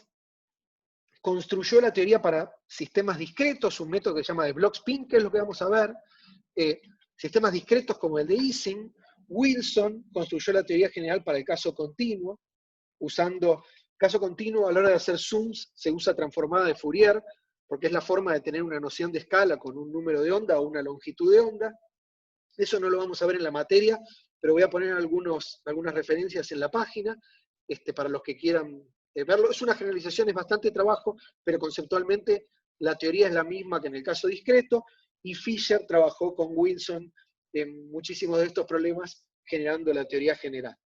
construyó la teoría para sistemas discretos, un método que se llama de block-spin, que es lo que vamos a ver, sistemas discretos como el de Ising. Wilson construyó la teoría general para el caso continuo, usando caso continuo a la hora de hacer zooms, se usa transformada de Fourier, porque es la forma de tener una noción de escala con un número de onda o una longitud de onda. Eso no lo vamos a ver en la materia, pero voy a poner algunas referencias en la página, para los que quieran verlo. Es una generalización, es bastante trabajo, pero conceptualmente la teoría es la misma que en el caso discreto, y Fisher trabajó con Wilson en muchísimos de estos problemas generando la teoría general.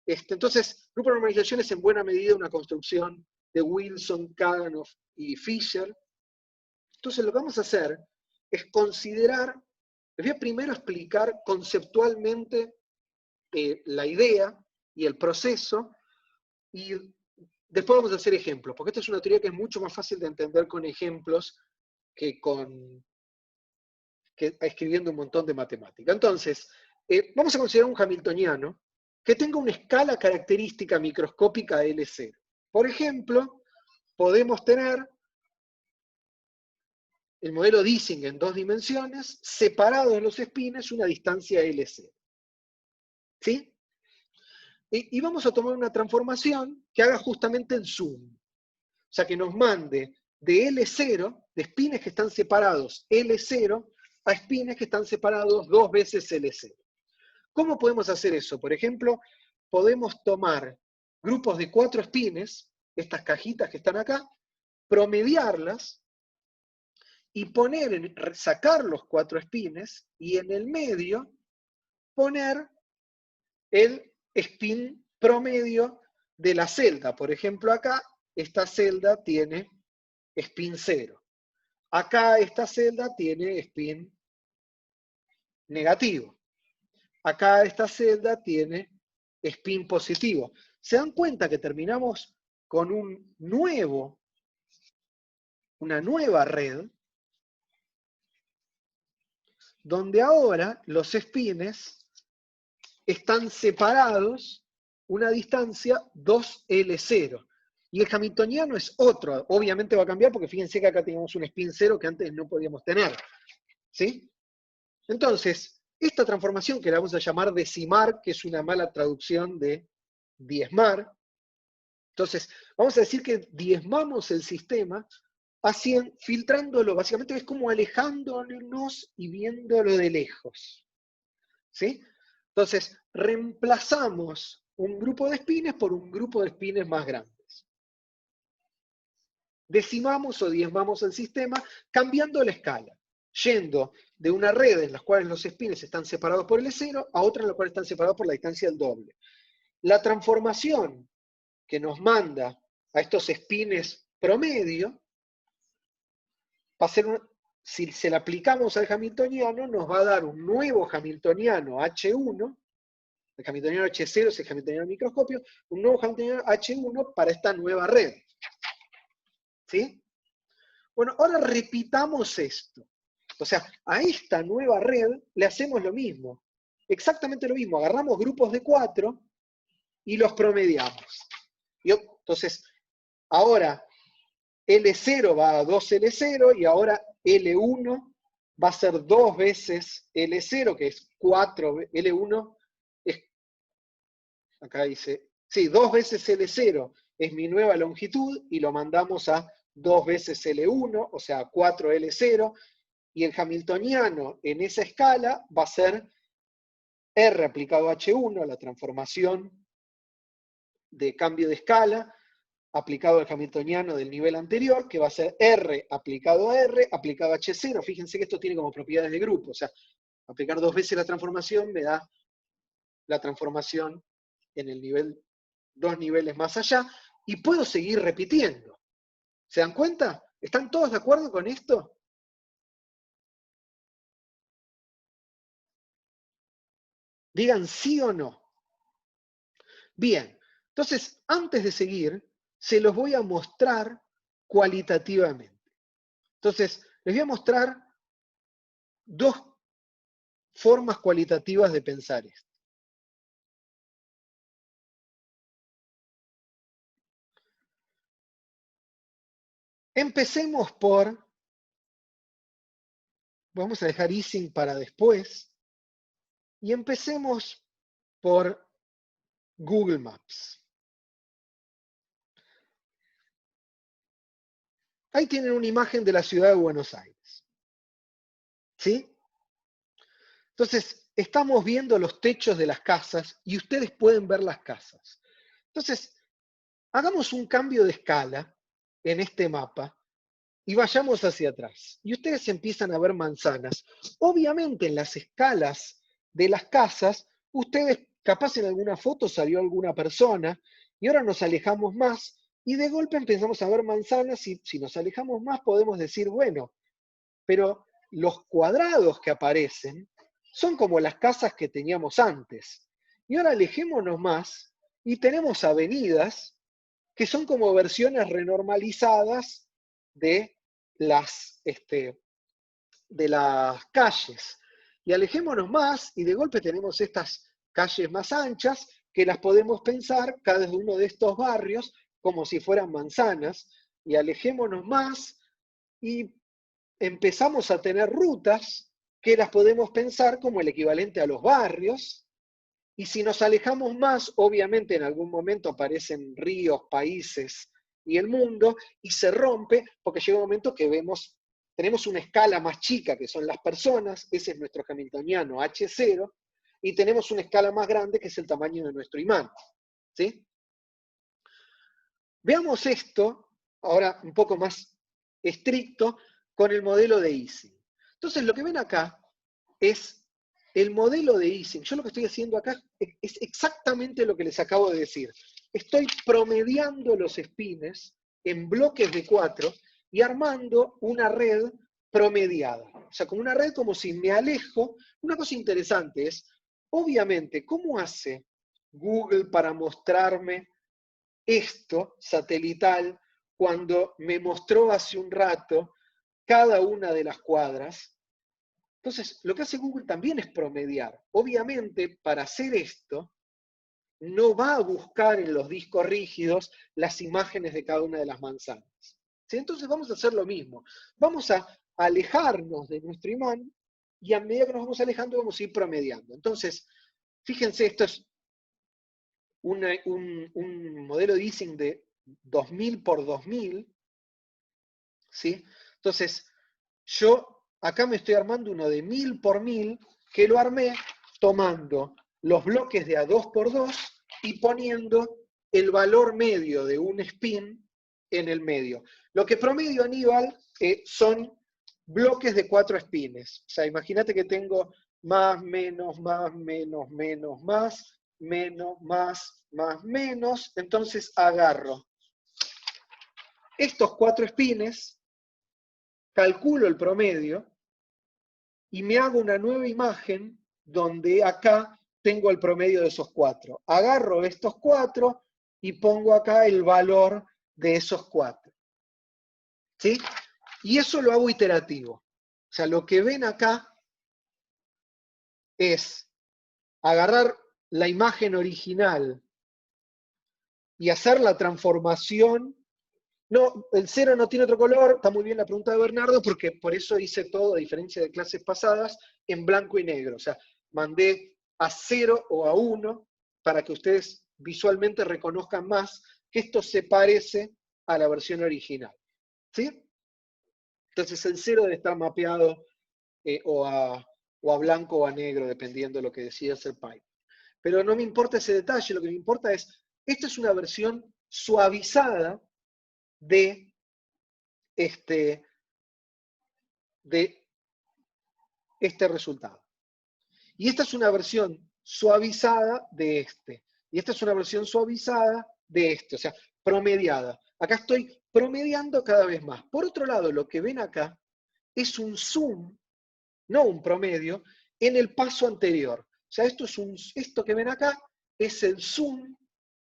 Entonces, grupo de normalización es en buena medida una construcción de Wilson, Kadanoff y Fisher. Entonces, lo que vamos a hacer es considerar, les voy a primero explicar conceptualmente la idea y el proceso, y después vamos a hacer ejemplos, porque esta es una teoría que es mucho más fácil de entender con ejemplos que escribiendo un montón de matemática. Entonces, vamos a considerar un hamiltoniano que tenga una escala característica microscópica L0. Por ejemplo, podemos tener el modelo de Ising en 2 dimensiones, separado en los espines una distancia L0. ¿Sí? Y vamos a tomar una transformación que haga justamente el zoom. O sea, que nos mande de L0, de espines que están separados L0, a espines que están separados 2 veces L0. ¿Cómo podemos hacer eso? Por ejemplo, podemos tomar grupos de 4 espines, estas cajitas que están acá, promediarlas y sacar los 4 espines y en el medio poner el spin promedio de la celda. Por ejemplo, acá esta celda tiene spin 0. Acá esta celda tiene spin negativo. Acá esta celda tiene spin positivo. ¿Se dan cuenta que terminamos con una nueva red, donde ahora los spines están separados una distancia 2L0? Y el hamiltoniano es otro, obviamente va a cambiar porque fíjense que acá teníamos un spin 0 que antes no podíamos tener. ¿Sí? Entonces, esta transformación que la vamos a llamar decimar, que es una mala traducción de diezmar, entonces vamos a decir que diezmamos el sistema filtrándolo, básicamente es como alejándonos y viéndolo de lejos. ¿Sí? Entonces, reemplazamos un grupo de espines por un grupo de espines más grandes. Decimamos o diezmamos el sistema cambiando la escala, yendo de una red en la cual los espines están separados por L0 a otra en la cual están separados por la distancia del doble. La transformación que nos manda a estos espines promedio va a ser si se la aplicamos al hamiltoniano, nos va a dar un nuevo hamiltoniano H1, el hamiltoniano H0 es el hamiltoniano del microscopio, un nuevo hamiltoniano H1 para esta nueva red. ¿Sí? Bueno, ahora repitamos esto. O sea, a esta nueva red le hacemos lo mismo. Exactamente lo mismo. Agarramos grupos de 4 y los promediamos. Entonces, ahora L0 va a 2L0 y ahora L1 va a ser 2 veces L0, que es 4, L1 es, acá dice, sí, 2 veces L0 es mi nueva longitud y lo mandamos a 2 veces L1, o sea, 4L0, y el hamiltoniano en esa escala va a ser R aplicado a H1, la transformación de cambio de escala, aplicado al hamiltoniano del nivel anterior, que va a ser R aplicado a R, aplicado a H0. Fíjense que esto tiene como propiedades de grupo, o sea, Aplicar 2 veces la transformación me da la transformación en el nivel, 2 niveles más allá, y puedo seguir repitiendo. ¿Se dan cuenta? ¿Están todos de acuerdo con esto? Digan sí o no. Bien, entonces, antes de seguir, se los voy a mostrar cualitativamente. Entonces, les voy a mostrar 2 formas cualitativas de pensar esto. Empecemos por, vamos a dejar Ising para después, y empecemos por Google Maps. Ahí tienen una imagen de la ciudad de Buenos Aires. ¿Sí? Entonces, estamos viendo los techos de las casas y ustedes pueden ver las casas. Entonces, hagamos un cambio de escala en este mapa y vayamos hacia atrás. Y ustedes empiezan a ver manzanas. Obviamente, en las escalas de las casas, ustedes, capaz en alguna foto salió alguna persona, y ahora nos alejamos más, y de golpe empezamos a ver manzanas, y si nos alejamos más podemos decir, bueno, pero los cuadrados que aparecen son como las casas que teníamos antes. Y ahora alejémonos más y tenemos avenidas que son como versiones renormalizadas de de las calles. Y alejémonos más y de golpe tenemos estas calles más anchas que las podemos pensar cada uno de estos barrios como si fueran manzanas. Y alejémonos más y empezamos a tener rutas que las podemos pensar como el equivalente a los barrios, y si nos alejamos más, obviamente en algún momento aparecen ríos, países y el mundo, y se rompe porque llega un momento que tenemos una escala más chica que son las personas, ese es nuestro hamiltoniano H0, y tenemos una escala más grande que es el tamaño de nuestro imán. ¿Sí? Veamos esto, ahora un poco más estricto, con el modelo de Ising. Entonces, lo que ven acá es el modelo de Ising. Yo lo que estoy haciendo acá es exactamente lo que les acabo de decir. Estoy promediando los espines en bloques de 4 y armando una red promediada. O sea, como una red como si me alejo. Una cosa interesante es, obviamente, ¿cómo hace Google para mostrarme esto satelital cuando me mostró hace un rato cada una de las cuadras? Entonces, lo que hace Google también es promediar. Obviamente, para hacer esto, no va a buscar en los discos rígidos las imágenes de cada una de las manzanas. ¿Sí? Entonces vamos a hacer lo mismo. Vamos a alejarnos de nuestro imán y a medida que nos vamos alejando vamos a ir promediando. Entonces, fíjense, esto es un modelo de Ising de 2000 por 2000, ¿sí? Entonces, yo acá me estoy armando uno de 1000 por 1000, que lo armé tomando los bloques de a 2 por 2 y poniendo el valor medio de un spin en el medio. Lo que promedio, Aníbal, son bloques de 4 spines. O sea, imagínate que tengo más, menos, más, menos, menos, más, menos, más, menos. Entonces agarro estos 4 spines, calculo el promedio y me hago una nueva imagen donde acá tengo el promedio de esos 4. Agarro estos 4 y pongo acá el valor de esos 4. ¿Sí? Y eso lo hago iterativo. O sea, lo que ven acá es agarrar la imagen original y hacer la transformación. No, el 0 no tiene otro color, está muy bien la pregunta de Bernardo, porque por eso hice todo, a diferencia de clases pasadas, en blanco y negro. O sea, mandé a 0 o a 1 para que ustedes visualmente reconozcan más que esto se parece a la versión original. ¿Sí? Entonces el 0 debe estar mapeado o a blanco o a negro, dependiendo de lo que decida hacer Python. Pero no me importa ese detalle, lo que me importa es, esta es una versión suavizada de este resultado. Y esta es una versión suavizada de este. Y esta es una versión suavizada de este, o sea, promediada. Acá estoy promediando cada vez más. Por otro lado, lo que ven acá es un zoom, no un promedio, en el paso anterior. O sea, esto que ven acá es el zoom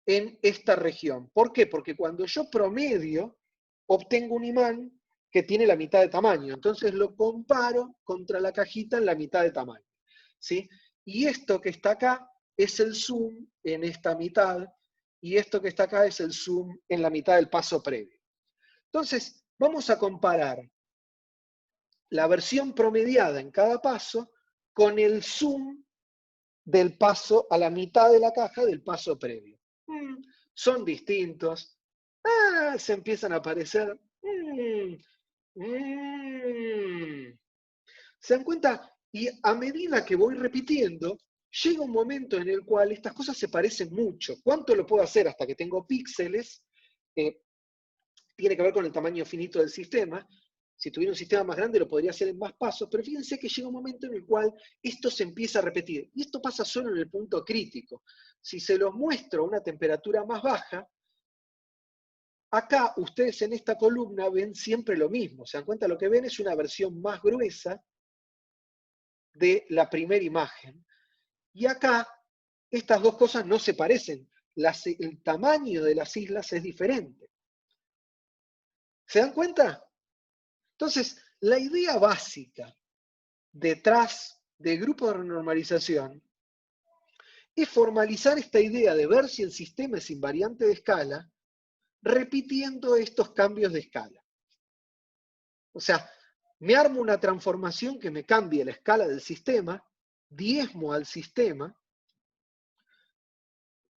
en esta región. ¿Por qué? Porque cuando yo promedio, obtengo un imán que tiene la mitad de tamaño. Entonces lo comparo contra la cajita en la mitad de tamaño. ¿Sí? Y esto que está acá es el zoom en esta mitad, y esto que está acá es el zoom en la mitad del paso previo. Entonces, vamos a comparar la versión promediada en cada paso con el zoom del paso a la mitad de la caja del paso previo. Son distintos. Se empiezan a aparecer. ¿Se dan cuenta? Y a medida que voy repitiendo, llega un momento en el cual estas cosas se parecen mucho. ¿Cuánto lo puedo hacer hasta que tengo píxeles? Tiene que ver con el tamaño finito del sistema. Si tuviera un sistema más grande lo podría hacer en más pasos, pero fíjense que llega un momento en el cual esto se empieza a repetir. Y esto pasa solo en el punto crítico. Si se los muestro a una temperatura más baja, acá ustedes en esta columna ven siempre lo mismo. ¿Se dan cuenta? Lo que ven es una versión más gruesa de la primera imagen. Y acá estas dos cosas no se parecen. El tamaño de las islas es diferente. ¿Se dan cuenta? Entonces, la idea básica detrás del grupo de renormalización es formalizar esta idea de ver si el sistema es invariante de escala repitiendo estos cambios de escala. O sea, me armo una transformación que me cambie la escala del sistema, diezmo al sistema,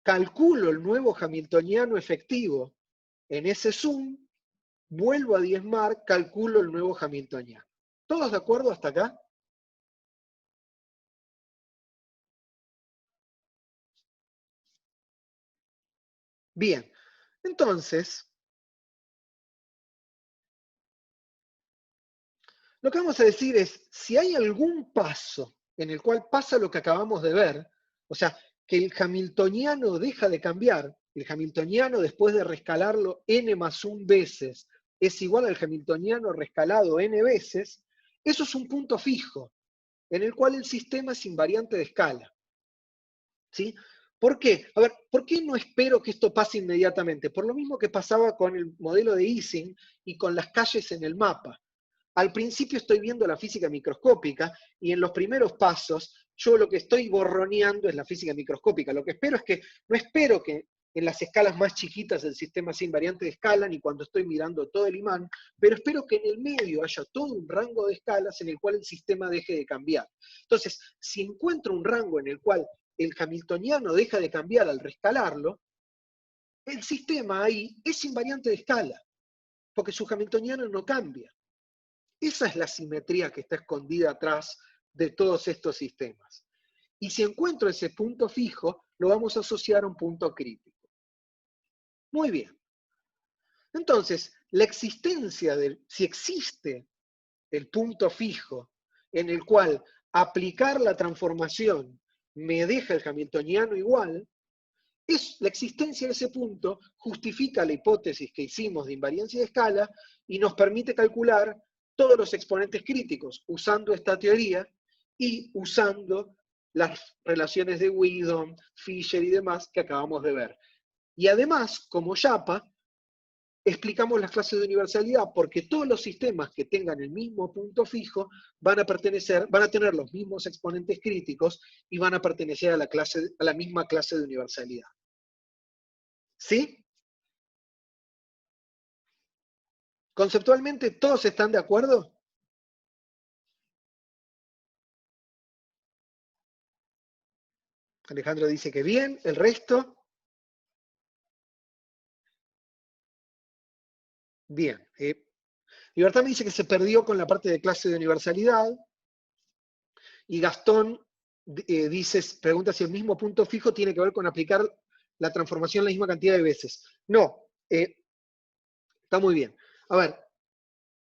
calculo el nuevo hamiltoniano efectivo en ese zoom, vuelvo a diezmar, calculo el nuevo hamiltoniano. ¿Todos de acuerdo hasta acá? Bien, entonces, lo que vamos a decir es, si hay algún paso en el cual pasa lo que acabamos de ver, o sea, que el hamiltoniano deja de cambiar, el hamiltoniano después de rescalarlo n más 1 veces es igual al hamiltoniano rescalado n veces, eso es un punto fijo, en el cual el sistema es invariante de escala. ¿Sí? ¿Por qué? A ver, ¿por qué no espero que esto pase inmediatamente? Por lo mismo que pasaba con el modelo de Ising y con las calles en el mapa. Al principio estoy viendo la física microscópica y en los primeros pasos yo lo que estoy borroneando es la física microscópica. Lo que espero es que, no espero que en las escalas más chiquitas el sistema sea invariante de escala ni cuando estoy mirando todo el imán, pero espero que en el medio haya todo un rango de escalas en el cual el sistema deje de cambiar. Entonces, si encuentro un rango en el cual el hamiltoniano deja de cambiar al rescalarlo, el sistema ahí es invariante de escala, porque su hamiltoniano no cambia. Esa es la simetría que está escondida atrás de todos estos sistemas. Y si encuentro ese punto fijo, lo vamos a asociar a un punto crítico. Muy bien. Entonces, la existencia si existe el punto fijo en el cual aplicar la transformación me deja el hamiltoniano igual, la existencia de ese punto justifica la hipótesis que hicimos de invariancia de escala y nos permite calcular todos los exponentes críticos usando esta teoría y usando las relaciones de Wheedon, Fisher y demás que acabamos de ver. Y además, como YAPA, explicamos las clases de universalidad porque todos los sistemas que tengan el mismo punto fijo van a tener los mismos exponentes críticos y van a pertenecer a la misma clase de universalidad. ¿Sí? ¿Conceptualmente todos están de acuerdo? Alejandro dice que bien, el resto. Bien. Libertad me dice que se perdió con la parte de clase de universalidad. Y Gastón pregunta si el mismo punto fijo tiene que ver con aplicar la transformación la misma cantidad de veces. No, está muy bien. A ver,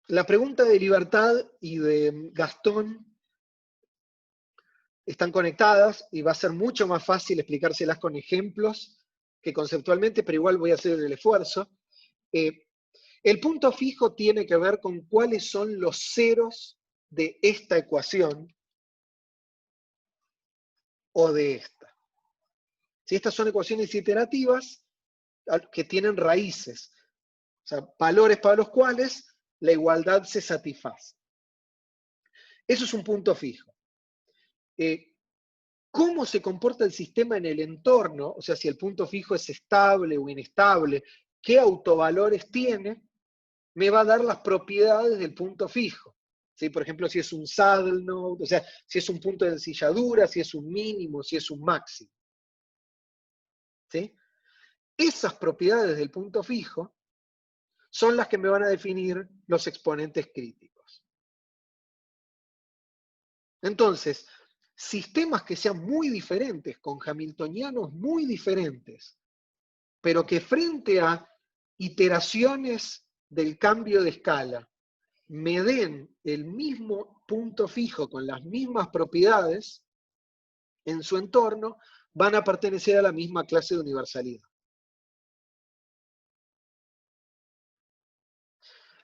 la pregunta de Libertad y de Gastón están conectadas y va a ser mucho más fácil explicárselas con ejemplos que conceptualmente, pero igual voy a hacer el esfuerzo. El punto fijo tiene que ver con cuáles son los ceros de esta ecuación o de esta. Si estas son ecuaciones iterativas que tienen raíces, o sea, valores para los cuales la igualdad se satisface. Eso es un punto fijo. ¿Cómo se comporta el sistema en el entorno? O sea, si el punto fijo es estable o inestable, qué autovalores tiene, me va a dar las propiedades del punto fijo. ¿Sí? Por ejemplo, si es un saddle node, o sea, si es un punto de ensilladura, si es un mínimo, si es un máximo. ¿Sí? Esas propiedades del punto fijo son las que me van a definir los exponentes críticos. Entonces, sistemas que sean muy diferentes, con hamiltonianos muy diferentes, pero que frente a iteraciones del cambio de escala me den el mismo punto fijo con las mismas propiedades en su entorno, van a pertenecer a la misma clase de universalidad.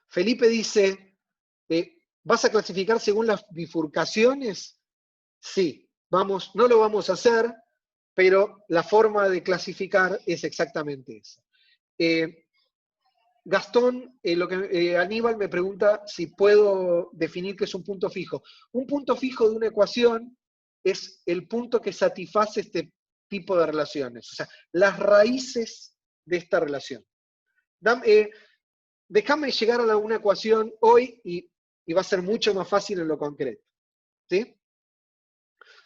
Felipe dice, ¿vas a clasificar según las bifurcaciones? Sí, vamos, no lo vamos a hacer, pero la forma de clasificar es exactamente esa. Gastón, Aníbal me pregunta si puedo definir qué es un punto fijo. Un punto fijo de una ecuación es el punto que satisface este tipo de relaciones, o sea, las raíces de esta relación. Déjame llegar a una ecuación hoy y va a ser mucho más fácil en lo concreto. ¿Sí?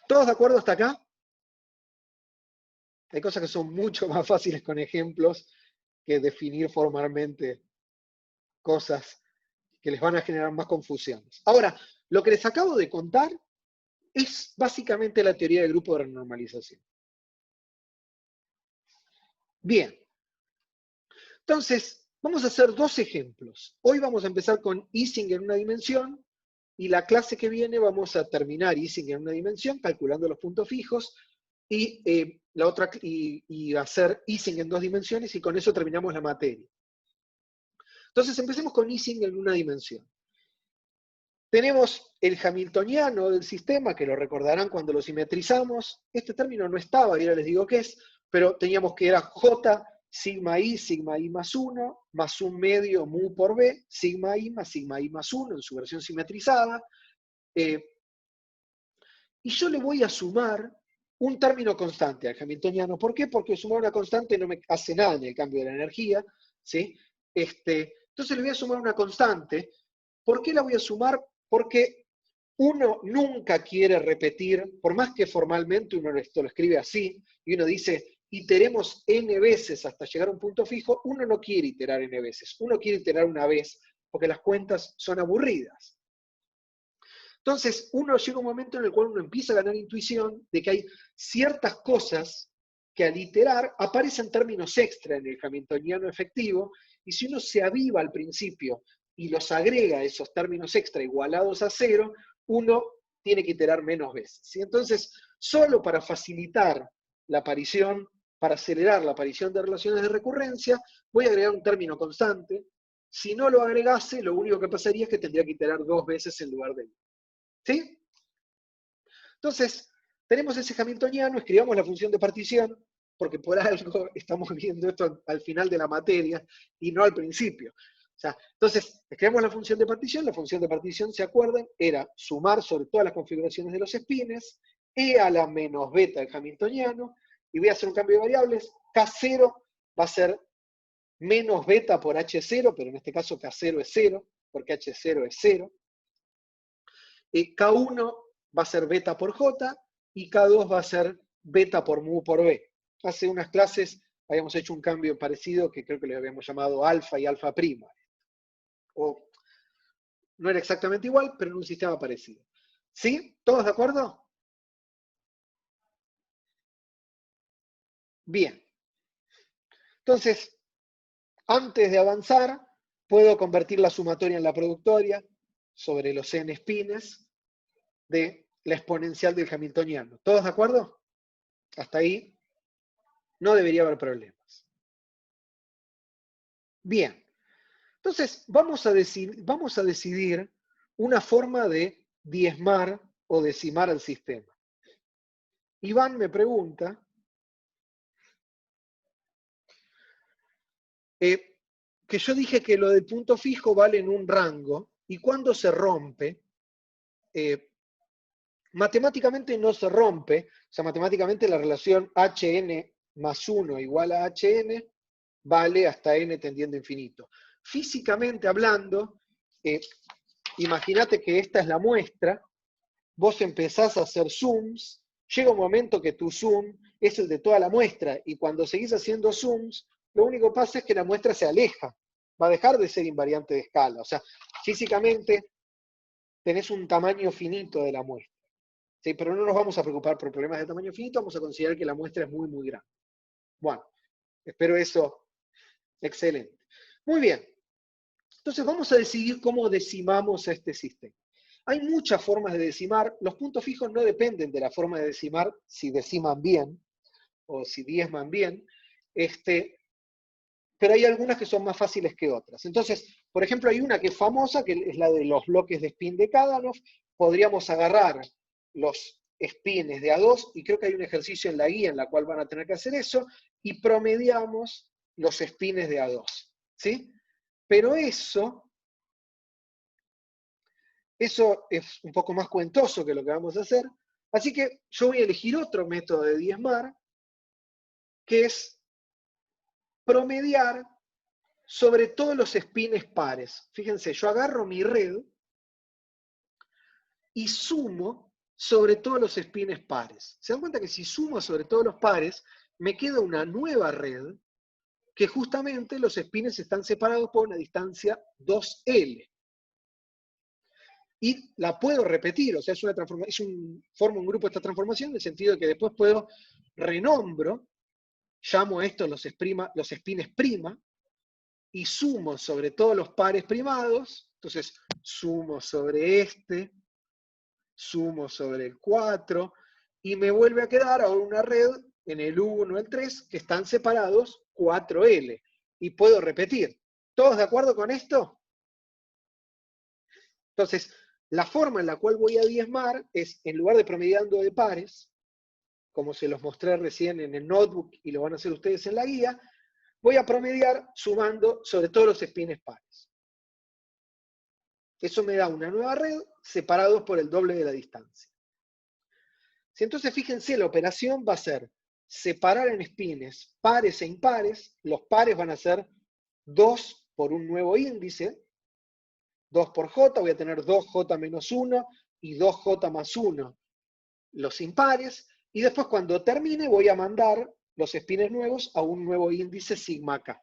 ¿Todos de acuerdo hasta acá? Hay cosas que son mucho más fáciles con ejemplos que definir formalmente cosas que les van a generar más confusiones. Ahora, lo que les acabo de contar es básicamente la teoría del grupo de renormalización. Bien. Entonces, vamos a hacer dos ejemplos. Hoy vamos a empezar con Ising en una dimensión y la clase que viene vamos a terminar Ising en una dimensión, calculando los puntos fijos, y la otra y hacer Ising en dos dimensiones y con eso terminamos la materia. Entonces empecemos con Ising en una dimensión. Tenemos el hamiltoniano del sistema, que lo recordarán cuando lo simetrizamos. Este término no estaba, y ahora les digo qué es, pero teníamos que era J, sigma I más 1, más un medio mu por B, sigma I más 1 en su versión simetrizada. Y yo le voy a sumar un término constante al hamiltoniano. ¿Por qué? Porque sumar una constante no me hace nada en el cambio de la energía. ¿Sí? Entonces le voy a sumar una constante. ¿Por qué la voy a sumar? Porque uno nunca quiere repetir, por más que formalmente uno esto lo escribe así, y uno dice, iteremos n veces hasta llegar a un punto fijo, uno no quiere iterar n veces, uno quiere iterar una vez, porque las cuentas son aburridas. Entonces, uno llega a un momento en el cual uno empieza a ganar intuición de que hay ciertas cosas que al iterar aparecen términos extra en el hamiltoniano efectivo, y si uno se aviva al principio y los agrega esos términos extra igualados a cero, uno tiene que iterar menos veces. ¿Sí? Entonces, solo para facilitar la aparición, para acelerar la aparición de relaciones de recurrencia, voy a agregar un término constante. Si no lo agregase, lo único que pasaría es que tendría que iterar dos veces en lugar de uno. ¿Sí? Entonces, tenemos ese hamiltoniano, escribamos la función de partición, porque por algo estamos viendo esto al final de la materia y no al principio. O sea, entonces, escribimos la función de partición, ¿se acuerdan? Era sumar sobre todas las configuraciones de los espines, e a la menos beta del hamiltoniano, y voy a hacer un cambio de variables, K0 va a ser menos beta por H0, pero en este caso K0 es 0, porque H0 es 0. K1 va a ser beta por J, y K2 va a ser beta por mu por B. Hace unas clases habíamos hecho un cambio parecido que creo que le habíamos llamado alfa y alfa prima. O no era exactamente igual, pero en un sistema parecido. ¿Sí? ¿Todos de acuerdo? Bien. Entonces, antes de avanzar, puedo convertir la sumatoria en la productoria sobre los n espines de la exponencial del hamiltoniano. ¿Todos de acuerdo? Hasta ahí no debería haber problemas. Bien. Entonces, vamos a decidir una forma de diezmar o decimar al sistema. Iván me pregunta, que yo dije que lo del punto fijo vale en un rango, y cuando se rompe, matemáticamente no se rompe, o sea, matemáticamente la relación hn más 1 igual a hn vale hasta n tendiendo a infinito. Físicamente hablando, imagínate que esta es la muestra, vos empezás a hacer zooms, llega un momento que tu zoom es el de toda la muestra, y cuando seguís haciendo zooms, lo único que pasa es que la muestra se aleja, va a dejar de ser invariante de escala. O sea, físicamente tenés un tamaño finito de la muestra. ¿Sí? Pero no nos vamos a preocupar por problemas de tamaño finito, vamos a considerar que la muestra es muy, muy grande. Bueno, espero eso. Excelente. Muy bien. Entonces vamos a decidir cómo decimamos este sistema. Hay muchas formas de decimar. Los puntos fijos no dependen de la forma de decimar, si deciman bien o si diezman bien, pero hay algunas que son más fáciles que otras. Entonces, por ejemplo, hay una que es famosa, que es la de los bloques de spin de Kadanoff. Podríamos agarrar los spins de A2, y creo que hay un ejercicio en la guía en la cual van a tener que hacer eso, y promediamos los spins de A2. ¿Sí? Pero eso es un poco más cuentoso que lo que vamos a hacer, así que yo voy a elegir otro método de diezmar, que es promediar sobre todos los spins pares. Fíjense, yo agarro mi red y sumo sobre todos los spins pares. ¿Se dan cuenta que si sumo sobre todos los pares, me queda una nueva red que justamente los spins están separados por una distancia 2L? Y la puedo repetir, o sea, formo un grupo de esta transformación en el sentido de que después puedo renombro, llamo a esto los spins prima, y sumo sobre todos los pares primados. Entonces, sumo sobre este, sumo sobre el 4, y me vuelve a quedar ahora una red en el 1, el 3, que están separados 4L. Y puedo repetir. ¿Todos de acuerdo con esto? Entonces, la forma en la cual voy a diezmar es, en lugar de promediando de pares, como se los mostré recién en el notebook y lo van a hacer ustedes en la guía, voy a promediar sumando sobre todos los spins pares. Eso me da una nueva red separados por el doble de la distancia. Si entonces, fíjense, la operación va a ser separar en spins pares e impares. Los pares van a ser 2 por un nuevo índice, 2 por j, voy a tener 2j menos 1 y 2j más 1, los impares, y después cuando termine voy a mandar los spins nuevos a un nuevo índice sigma k.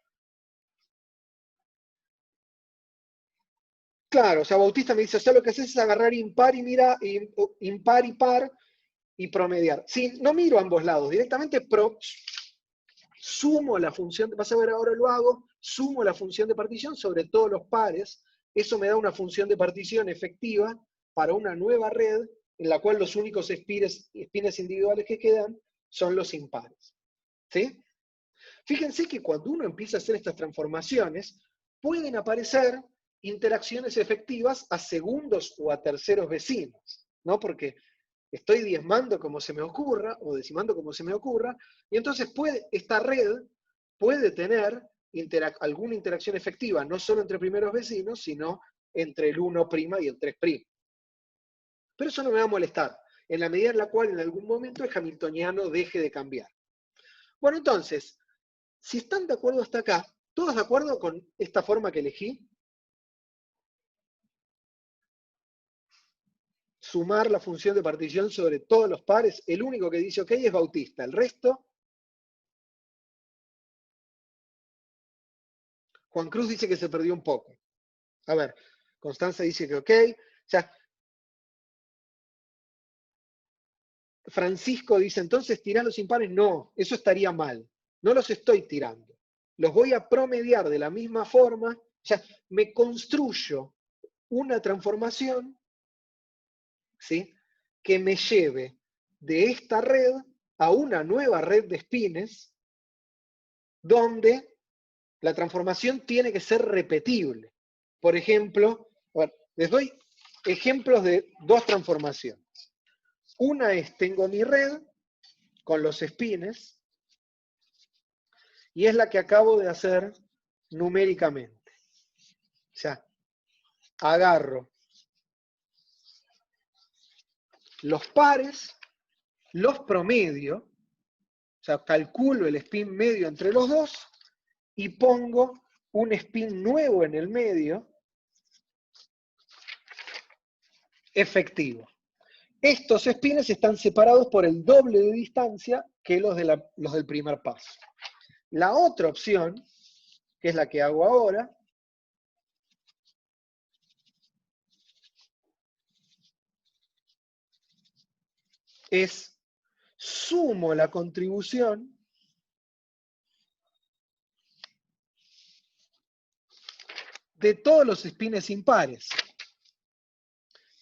Claro, o sea, Bautista me dice, o sea, lo que haces es agarrar impar y par, y promediar. Sí, no miro a ambos lados, directamente sumo la función, vas a ver ahora lo hago, sumo la función de partición sobre todos los pares. Eso me da una función de partición efectiva para una nueva red en la cual los únicos spins individuales que quedan son los impares. ¿Sí? Fíjense que cuando uno empieza a hacer estas transformaciones, pueden aparecer interacciones efectivas a segundos o a terceros vecinos, ¿no? Porque estoy diezmando como se me ocurra, o decimando como se me ocurra, y entonces esta red puede tener alguna interacción efectiva, no solo entre primeros vecinos, sino entre el 1' y el 3'. Pero eso no me va a molestar, en la medida en la cual en algún momento el hamiltoniano deje de cambiar. Bueno, entonces, si están de acuerdo hasta acá, ¿todos de acuerdo con esta forma que elegí? Sumar la función de partición sobre todos los pares. El único que dice ok es Bautista. El resto, Juan Cruz dice que se perdió un poco. A ver, Constanza dice que ok. O sea, Francisco dice, entonces tirá los impares. No, eso estaría mal. No los estoy tirando. Los voy a promediar de la misma forma. O sea, me construyo una transformación, ¿sí? que me lleve de esta red a una nueva red de espines donde la transformación tiene que ser repetible. Por ejemplo, bueno, les doy ejemplos de dos transformaciones. Una es, tengo mi red con los espines, y es la que acabo de hacer numéricamente. O sea, agarro los pares, los promedio, o sea, calculo el spin medio entre los dos, y pongo un spin nuevo en el medio, efectivo. Estos spines están separados por el doble de distancia que los del primer paso. La otra opción, que es la que hago ahora, es sumo la contribución de todos los spines impares.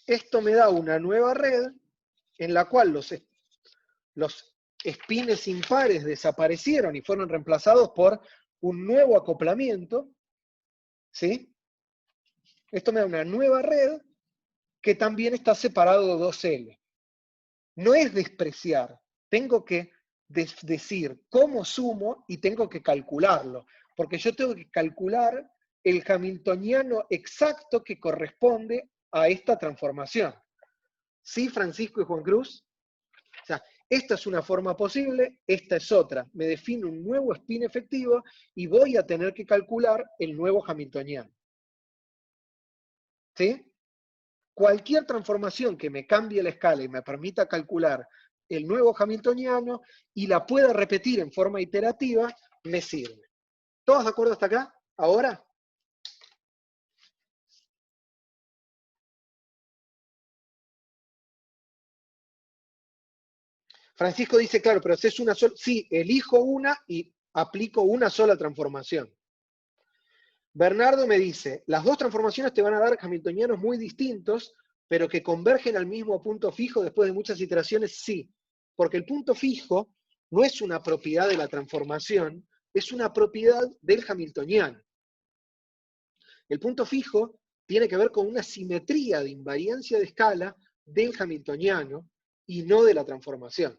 Esto me da una nueva red en la cual los spines impares desaparecieron y fueron reemplazados por un nuevo acoplamiento, ¿sí? Esto me da una nueva red que también está separado de 2L. No es despreciar, tengo que decir cómo sumo y tengo que calcularlo, porque yo tengo que calcular el hamiltoniano exacto que corresponde a esta transformación. ¿Sí, Francisco y Juan Cruz? O sea, esta es una forma posible, esta es otra. Me defino un nuevo spin efectivo y voy a tener que calcular el nuevo hamiltoniano. ¿Sí? Cualquier transformación que me cambie la escala y me permita calcular el nuevo hamiltoniano y la pueda repetir en forma iterativa, me sirve. ¿Todos de acuerdo hasta acá? ¿Ahora? Francisco dice, claro, pero haces una sola. Sí, elijo una y aplico una sola transformación. Bernardo me dice, las dos transformaciones te van a dar hamiltonianos muy distintos, pero que convergen al mismo punto fijo después de muchas iteraciones, sí. Porque el punto fijo no es una propiedad de la transformación, es una propiedad del hamiltoniano. El punto fijo tiene que ver con una simetría de invariancia de escala del hamiltoniano y no de la transformación.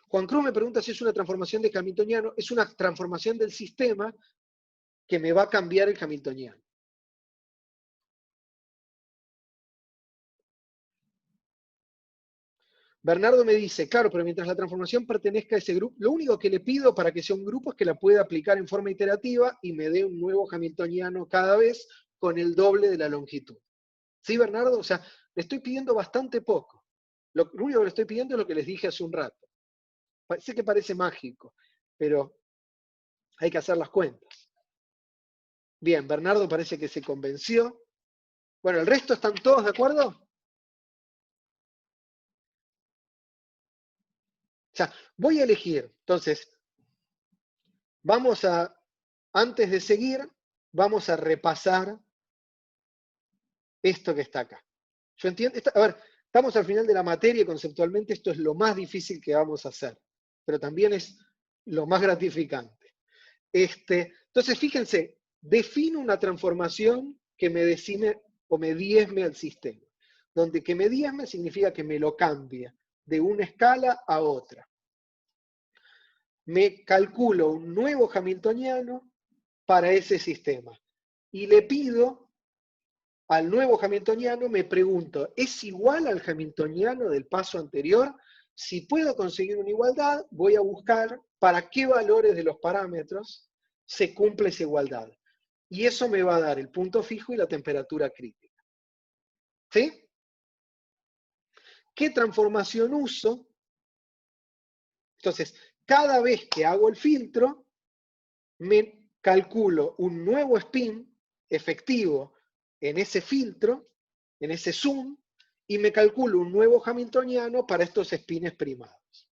Juan Cruz me pregunta si es una transformación de hamiltoniano. Es una transformación del sistema que me va a cambiar el hamiltoniano. Bernardo me dice, claro, pero mientras la transformación pertenezca a ese grupo, lo único que le pido para que sea un grupo es que la pueda aplicar en forma iterativa y me dé un nuevo hamiltoniano cada vez con el doble de la longitud. ¿Sí, Bernardo? O sea, le estoy pidiendo bastante poco. Lo único que le estoy pidiendo es lo que les dije hace un rato. Sé que parece mágico, pero hay que hacer las cuentas. Bien, Bernardo parece que se convenció. Bueno, ¿el resto están todos de acuerdo? O sea, voy a elegir. Entonces, antes de seguir, vamos a repasar esto que está acá. Yo entiendo, a ver, estamos al final de la materia y conceptualmente esto es lo más difícil que vamos a hacer, pero también es lo más gratificante. Entonces, fíjense, defino una transformación que me decime o me diezme al sistema, donde que me diezme significa que me lo cambia de una escala a otra. Me calculo un nuevo hamiltoniano para ese sistema y le pido al nuevo hamiltoniano, me pregunto, ¿es igual al hamiltoniano del paso anterior? Si puedo conseguir una igualdad, voy a buscar para qué valores de los parámetros se cumple esa igualdad. Y eso me va a dar el punto fijo y la temperatura crítica. ¿Sí? ¿Qué transformación uso? Entonces, cada vez que hago el filtro, me calculo un nuevo spin efectivo en ese filtro, en ese zoom, y me calculo un nuevo hamiltoniano para estos spines primados.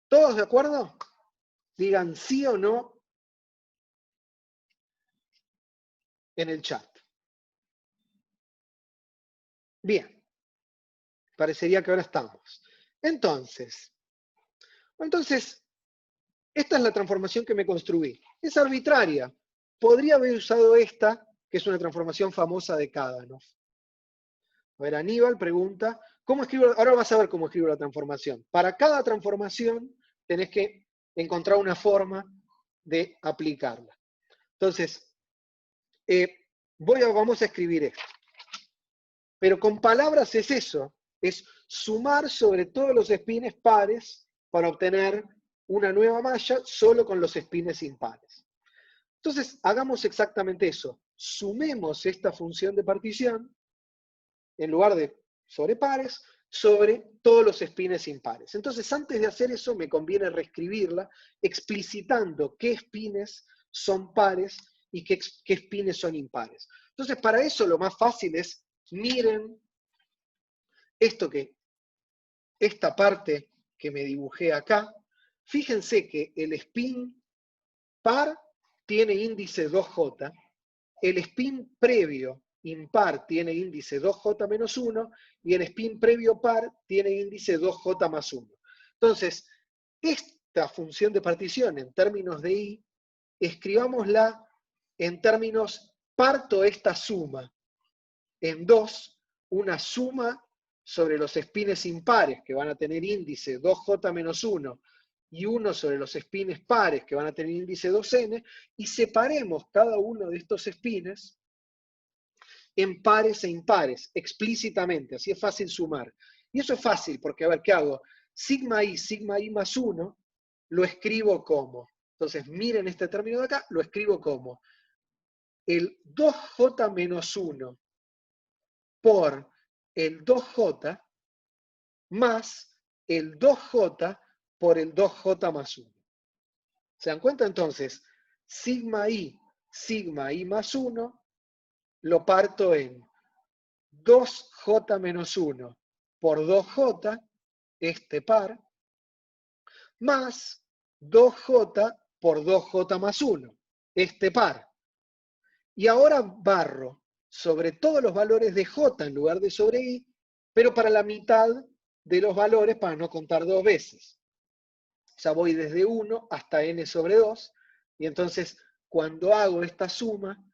¿Todos de acuerdo? Digan sí o no en el chat. Bien, parecería que ahora estamos. Entonces, esta es la transformación que me construí. Es arbitraria. Podría haber usado esta, que es una transformación famosa de Kadanoff. A ver, Aníbal pregunta, ¿cómo escribo? Ahora vas a ver cómo escribo la transformación. Para cada transformación tenés que encontrar una forma de aplicarla. Entonces, vamos a escribir esto. Pero con palabras es eso, es sumar sobre todos los espines pares para obtener una nueva malla solo con los espines impares. Entonces, hagamos exactamente eso. Sumemos esta función de partición, en lugar de sobre pares, sobre todos los espines impares. Entonces, antes de hacer eso, me conviene reescribirla, explicitando qué espines son pares y qué espines son impares. Entonces, para eso lo más fácil es, miren esta parte que me dibujé acá. Fíjense que el spin par tiene índice 2J, el spin previo impar tiene índice 2J menos 1 y el spin previo par tiene índice 2J más 1. Entonces, esta función de partición en términos de I, escribámosla en términos, parto esta suma en 2, una suma sobre los espines impares que van a tener índice 2J menos 1 y uno sobre los espines pares que van a tener índice 2N, y separemos cada uno de estos espines en pares e impares, explícitamente, así es fácil sumar. Y eso es fácil, porque a ver, ¿qué hago? Sigma I más 1, lo escribo como, entonces miren este término de acá, lo escribo como el 2J menos 1 por el 2J más el 2J por el 2J más 1. ¿Se dan cuenta entonces? Sigma I más 1, lo parto en 2J menos 1 por 2J, este par, más 2J por 2J más 1, este par. Y ahora barro sobre todos los valores de J en lugar de sobre I, pero para la mitad de los valores para no contar dos veces. Ya voy desde 1 hasta n sobre 2, y entonces cuando hago esta suma,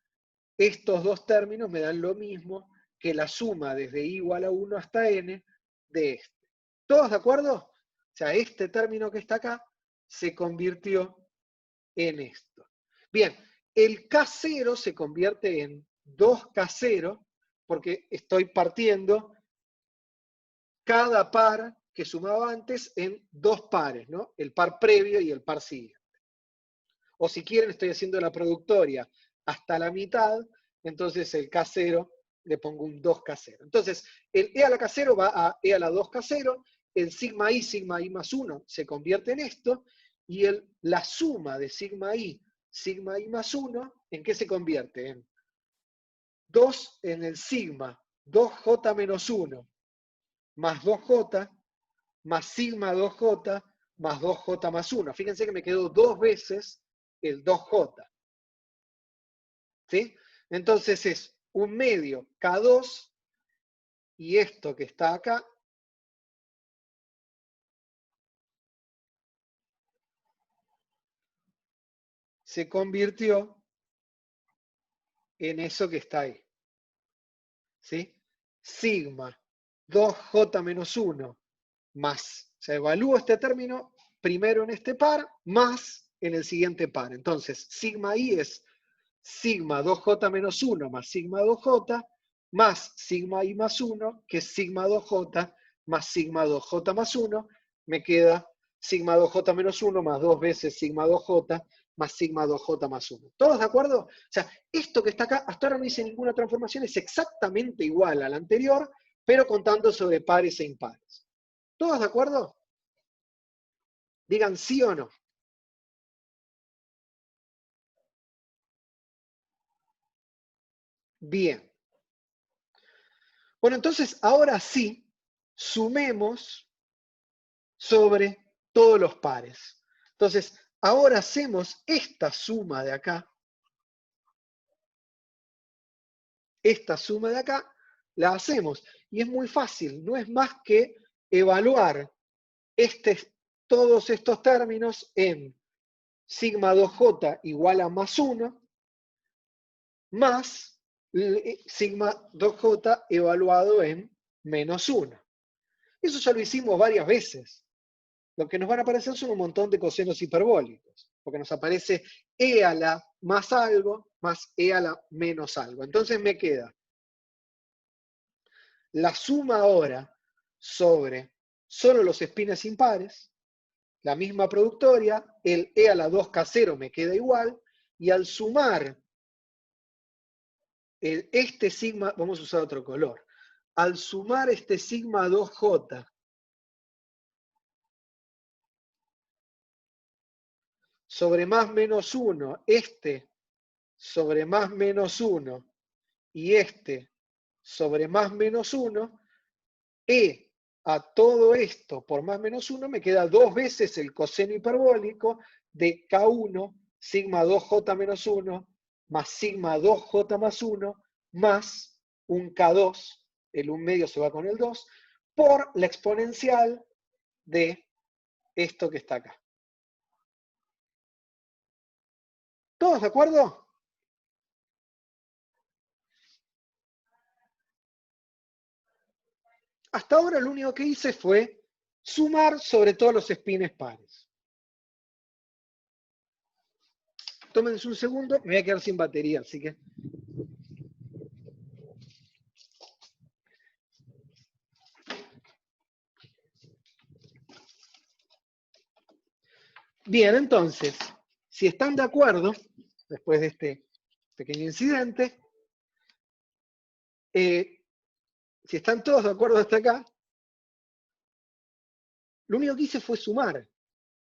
estos dos términos me dan lo mismo que la suma desde i igual a 1 hasta n de este. ¿Todos de acuerdo? O sea, este término que está acá se convirtió en esto. Bien, el K0 se convierte en 2K0 porque estoy partiendo cada par que sumaba antes en dos pares, ¿no? El par previo y el par siguiente. O si quieren, estoy haciendo la productoria hasta la mitad, entonces el K0 le pongo un 2K0. Entonces, el E a la K0 va a E a la 2K0, el sigma I más 1 se convierte en esto, y la suma de sigma I más 1, ¿en qué se convierte? En 2 en el sigma 2J menos 1 más 2J más sigma 2J más 2J más 1. Fíjense que me quedó dos veces el 2J. ¿Sí? Entonces es un medio K2 y esto que está acá se convirtió en eso que está ahí. ¿Sí? Sigma 2J menos 1 más, o sea, evalúo este término primero en este par más en el siguiente par. Entonces, sigma I es sigma 2J menos 1 más sigma 2J más sigma I más 1, que es sigma 2J más sigma 2J más 1, me queda sigma 2J menos 1 más 2 veces sigma 2J más sigma 2J más 1. ¿Todos de acuerdo? O sea, esto que está acá, hasta ahora no hice ninguna transformación, es exactamente igual a la anterior, pero contando sobre pares e impares. ¿Todos de acuerdo? Digan sí o no. Bien. Bueno, entonces ahora sí, sumemos sobre todos los pares. Entonces, ahora hacemos esta suma de acá, la hacemos. Y es muy fácil, no es más que evaluar todos estos términos en sigma 2j igual a más 1, más sigma 2j evaluado en menos 1. Eso ya lo hicimos varias veces. Lo que nos van a aparecer son un montón de cosenos hiperbólicos, porque nos aparece e a la más algo, más e a la menos algo. Entonces me queda la suma ahora sobre solo los espines impares, la misma productoria, el e a la 2k0 me queda igual, y al sumar este sigma, vamos a usar otro color, al sumar este sigma 2j sobre más menos 1, este sobre más menos 1 y este sobre más menos 1, e a todo esto por más menos 1 me queda 2 veces el coseno hiperbólico de K1 sigma 2j menos 1 más sigma 2j más 1 más un K2, el 1 medio se va con el 2, por la exponencial de esto que está acá. ¿Todos de acuerdo? Hasta ahora lo único que hice fue sumar sobre todos los espines pares. Tómense un segundo, me voy a quedar sin batería, así que... Bien, entonces, si están de acuerdo, después de este pequeño incidente, si están todos de acuerdo hasta acá, lo único que hice fue sumar.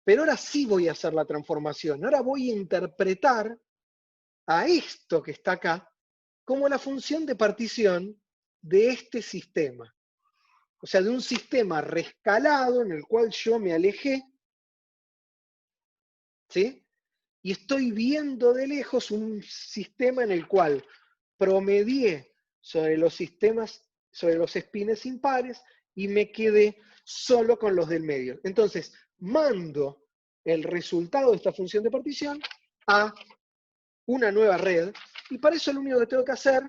Pero ahora sí voy a hacer la transformación. Ahora voy a interpretar a esto que está acá como la función de partición de este sistema. O sea, de un sistema rescalado en el cual yo me alejé, ¿sí? Y estoy viendo de lejos un sistema en el cual promedié sobre los sistemas, sobre los espines impares y me quedé solo con los del medio. Entonces, mando el resultado de esta función de partición a una nueva red y para eso lo único que tengo que hacer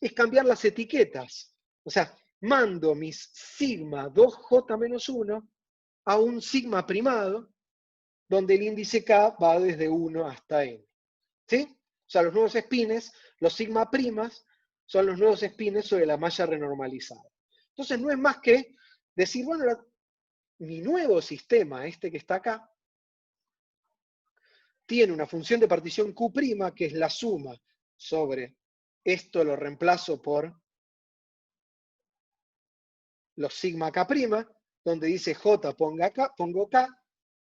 es cambiar las etiquetas. O sea, mando mis sigma 2j menos 1 a un sigma primado donde el índice K va desde 1 hasta n. ¿Sí? O sea, los nuevos espines, los sigma primas, son los nuevos espines sobre la malla renormalizada. Entonces no es más que decir, bueno, mi nuevo sistema, este que está acá, tiene una función de partición Q', que es la suma sobre esto lo reemplazo por los sigma K', donde dice J pongo K,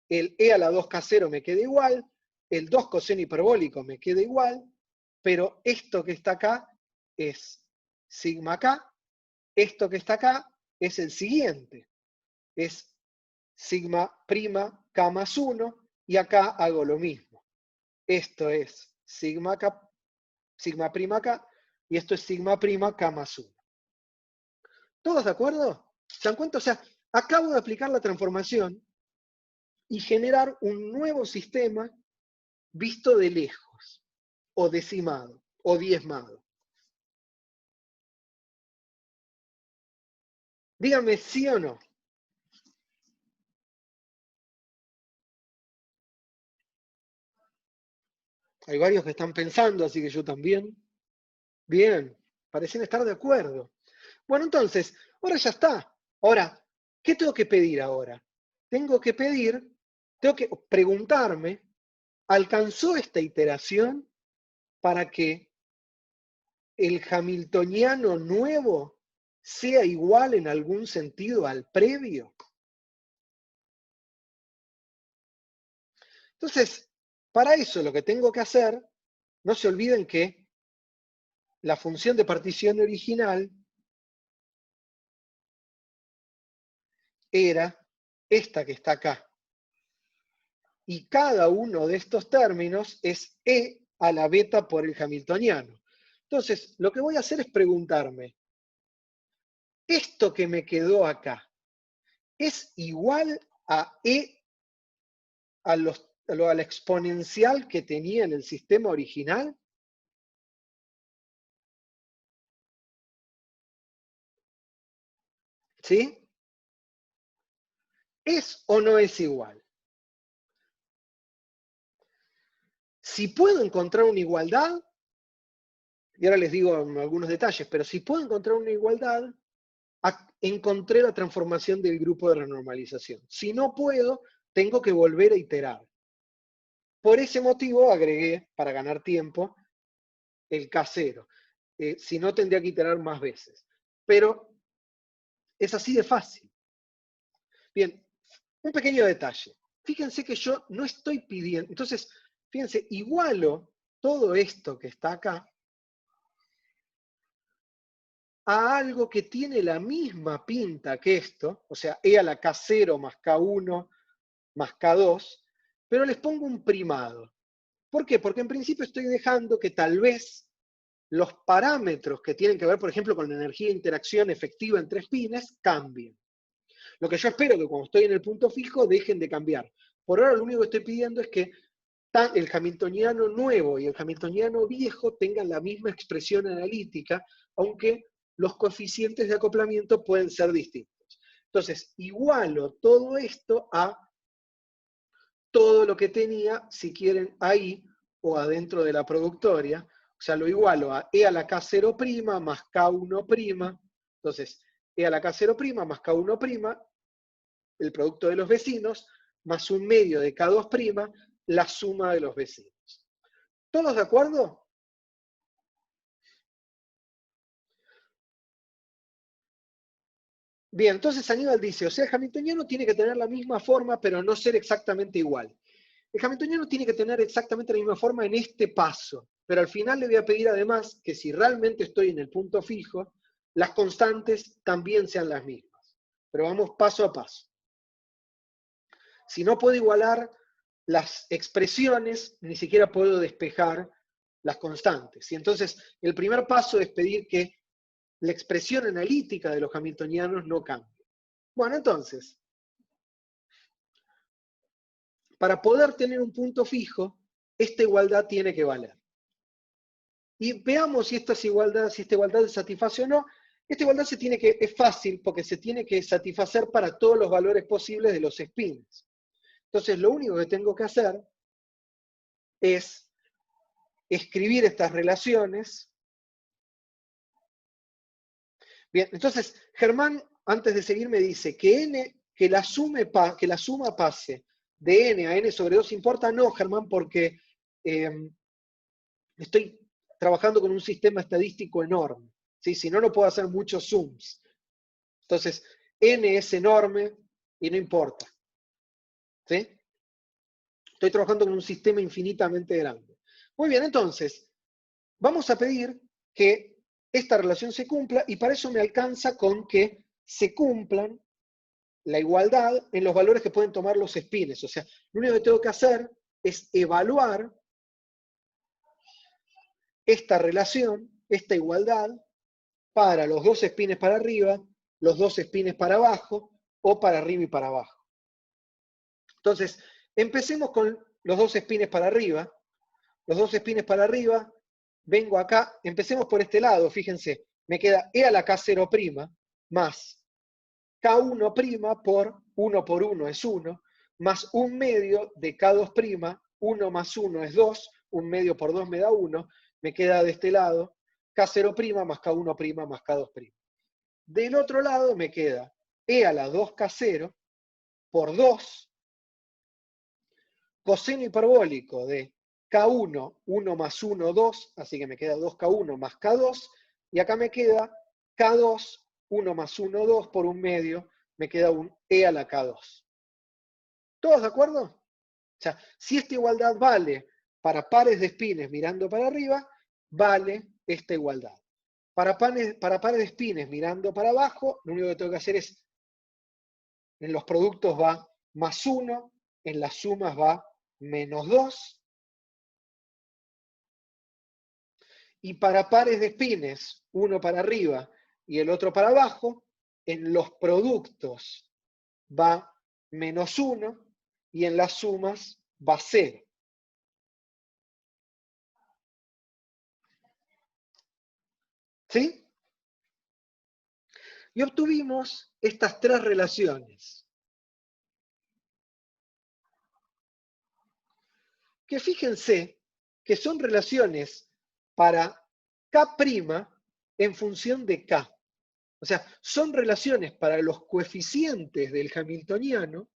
el E a la 2K0 me queda igual, el 2 coseno hiperbólico me queda igual, pero esto que está acá es sigma K, esto que está acá es el siguiente, es sigma prima K más 1, y acá hago lo mismo. Esto es sigma K, sigma prima K, y esto es sigma prima K más 1. ¿Todos de acuerdo? ¿Se dan cuenta? O sea, acabo de aplicar la transformación y generar un nuevo sistema visto de lejos, o decimado, o diezmado. Díganme sí o no. Hay varios que están pensando, así que yo también. Bien, parecen estar de acuerdo. Bueno, entonces, ahora ya está. Ahora, ¿qué tengo que pedir ahora? Tengo que preguntarme, ¿alcanzó esta iteración para que el hamiltoniano nuevo sea igual en algún sentido al previo? Entonces, para eso lo que tengo que hacer, no se olviden que la función de partición original era esta que está acá. Y cada uno de estos términos es e a la beta por el hamiltoniano. Entonces, lo que voy a hacer es preguntarme, esto que me quedó acá, ¿es igual a E a la exponencial que tenía en el sistema original? ¿Sí? ¿Es o no es igual? Si puedo encontrar una igualdad, y ahora les digo algunos detalles, pero si puedo encontrar una igualdad, encontré la transformación del grupo de renormalización. Si no puedo, tengo que volver a iterar. Por ese motivo agregué, para ganar tiempo, el K0. Si no, tendría que iterar más veces. Pero es así de fácil. Bien, un pequeño detalle. Fíjense que yo no estoy pidiendo. Entonces, fíjense, igualo todo esto que está acá a algo que tiene la misma pinta que esto, o sea, E a la K0 más K1 más K2, pero les pongo un primado. ¿Por qué? Porque en principio estoy dejando que tal vez los parámetros que tienen que ver, por ejemplo, con la energía de interacción efectiva entre espines, cambien. Lo que yo espero que cuando estoy en el punto fijo dejen de cambiar. Por ahora lo único que estoy pidiendo es que el hamiltoniano nuevo y el hamiltoniano viejo tengan la misma expresión analítica, aunque los coeficientes de acoplamiento pueden ser distintos. Entonces, igualo todo esto a todo lo que tenía, si quieren, ahí o adentro de la productoria. O sea, lo igualo a E a la K0' más K1'. Entonces, E a la K0' más K1', el producto de los vecinos, más un medio de K2', la suma de los vecinos. ¿Todos de acuerdo? Bien, entonces Aníbal dice, o sea, el hamiltoniano tiene que tener la misma forma, pero no ser exactamente igual. El hamiltoniano tiene que tener exactamente la misma forma en este paso, pero al final le voy a pedir además que si realmente estoy en el punto fijo, las constantes también sean las mismas. Pero vamos paso a paso. Si no puedo igualar las expresiones, ni siquiera puedo despejar las constantes. Y entonces el primer paso es pedir que la expresión analítica de los hamiltonianos no cambie. Bueno, entonces, para poder tener un punto fijo, esta igualdad tiene que valer. Y veamos si esta igualdad se satisface o no. Esta igualdad es fácil porque se tiene que satisfacer para todos los valores posibles de los spins. Entonces, lo único que tengo que hacer es escribir estas relaciones. Bien, entonces, Germán, antes de seguir, me dice que la suma pase de n a n sobre 2 importa. No, Germán, porque estoy trabajando con un sistema estadístico enorme. ¿Sí? Si no, no puedo hacer muchos zooms. Entonces, n es enorme y no importa. ¿Sí? Estoy trabajando con un sistema infinitamente grande. Muy bien, entonces, vamos a pedir que esta relación se cumpla y para eso me alcanza con que se cumplan la igualdad en los valores que pueden tomar los spines. O sea, lo único que tengo que hacer es evaluar esta relación, esta igualdad, para los dos spines para arriba, los dos spines para abajo, o para arriba y para abajo. Entonces, empecemos con los dos spines para arriba. Los dos spines para arriba, vengo acá, empecemos por este lado, fíjense, me queda E a la K0' más K1' por 1 es 1, más un medio de K2', 1 más 1 es 2, un medio por 2 me da 1, me queda de este lado K0' más K1' más K2'. Del otro lado me queda E a la 2K0 por 2 coseno hiperbólico de K1, 1 más 1, 2, así que me queda 2K1 más K2, y acá me queda K2, 1 más 1, 2 por un medio, me queda un E a la K2. ¿Todos de acuerdo? O sea, si esta igualdad vale para pares de spines mirando para arriba, vale esta igualdad. Para pares de spines mirando para abajo, lo único que tengo que hacer es, en los productos va más 1, en las sumas va menos 2, y para pares de spines, uno para arriba y el otro para abajo, en los productos va -1 y en las sumas va 0. ¿Sí? Y obtuvimos estas tres relaciones. Que fíjense que son relaciones para K' en función de K. O sea, son relaciones para los coeficientes del hamiltoniano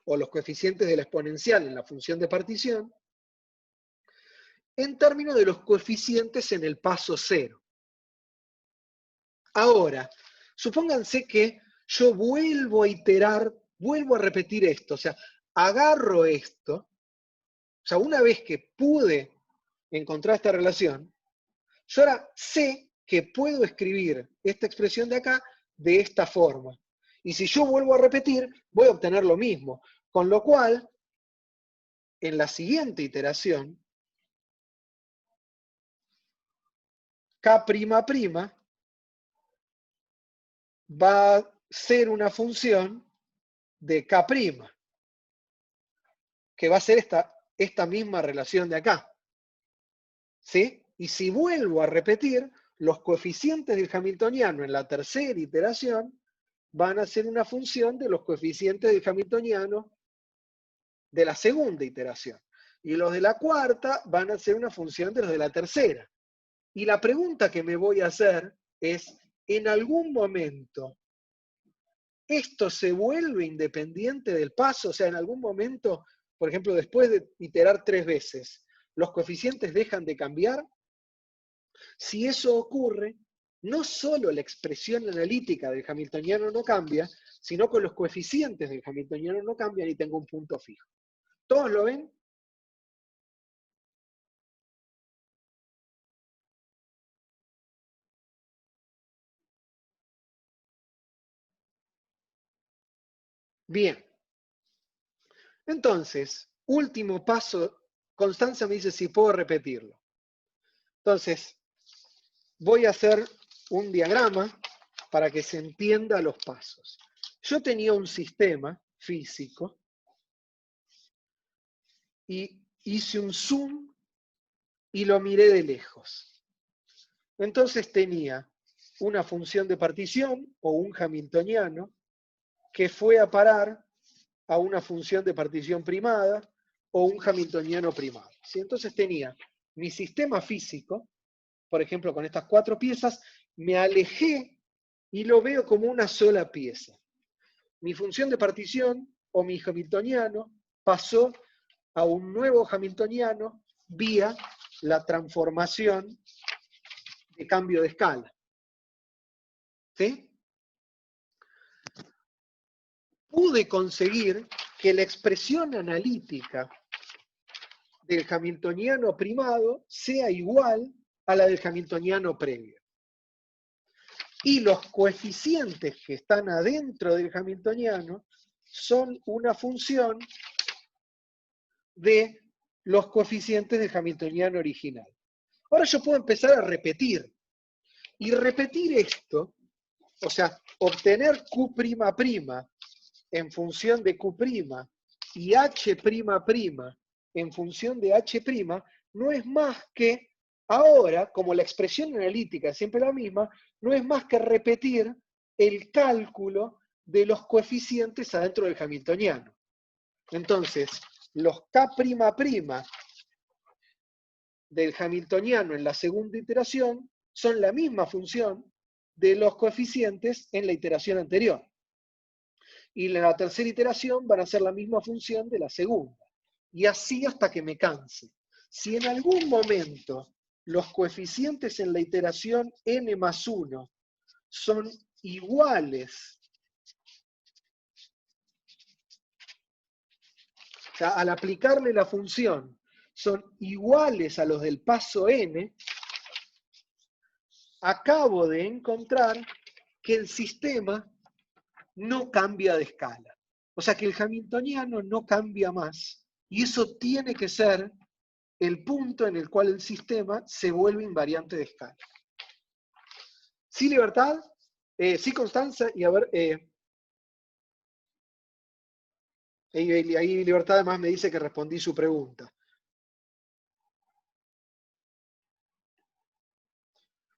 o los coeficientes de la exponencial en la función de partición en términos de los coeficientes en el paso 0. Ahora, supónganse que yo vuelvo a iterar, vuelvo a repetir esto, o sea, agarro esto, o sea, una vez que pude encontrar esta relación, yo ahora sé que puedo escribir esta expresión de acá de esta forma. Y si yo vuelvo a repetir, voy a obtener lo mismo. Con lo cual, en la siguiente iteración, K' va a ser una función de K', que va a ser esta misma relación de acá. ¿Sí? Y si vuelvo a repetir, los coeficientes del hamiltoniano en la tercera iteración van a ser una función de los coeficientes del hamiltoniano de la segunda iteración. Y los de la cuarta van a ser una función de los de la tercera. Y la pregunta que me voy a hacer es, ¿en algún momento esto se vuelve independiente del paso? O sea, en algún momento, por ejemplo, después de iterar 3 veces, ¿los coeficientes dejan de cambiar? Si eso ocurre, no solo la expresión analítica del hamiltoniano no cambia, sino que los coeficientes del hamiltoniano no cambian y tengo un punto fijo. ¿Todos lo ven? Bien. Entonces, último paso, Constanza me dice si puedo repetirlo. Entonces, voy a hacer un diagrama para que se entienda los pasos. Yo tenía un sistema físico y hice un zoom y lo miré de lejos. Entonces tenía una función de partición o un hamiltoniano que fue a parar a una función de partición primada o un hamiltoniano primado. ¿Sí? Entonces tenía mi sistema físico, por ejemplo, con estas 4 piezas, me alejé y lo veo como una sola pieza. Mi función de partición o mi hamiltoniano pasó a un nuevo hamiltoniano vía la transformación de cambio de escala. ¿Sí? Pude conseguir que la expresión analítica del hamiltoniano primado sea igual a la del hamiltoniano previo. Y los coeficientes que están adentro del hamiltoniano son una función de los coeficientes del hamiltoniano original. Ahora yo puedo empezar a repetir. Y repetir esto, o sea, obtener Q' en función de Q' y H' en función de H', no es más que, ahora, como la expresión analítica es siempre la misma, no es más que repetir el cálculo de los coeficientes adentro del hamiltoniano. Entonces, los K' del hamiltoniano en la segunda iteración son la misma función de los coeficientes en la iteración anterior. Y en la tercera iteración van a ser la misma función de la segunda. Y así hasta que me canse. Si en algún momento los coeficientes en la iteración n+1 son iguales, o sea, al aplicarle la función, son iguales a los del paso n, acabo de encontrar que el sistema no cambia de escala. O sea que el hamiltoniano no cambia más. Y eso tiene que ser el punto en el cual el sistema se vuelve invariante de escala. ¿Sí, Libertad? Sí, Constanza, y a ver, ahí Libertad además me dice que respondí su pregunta.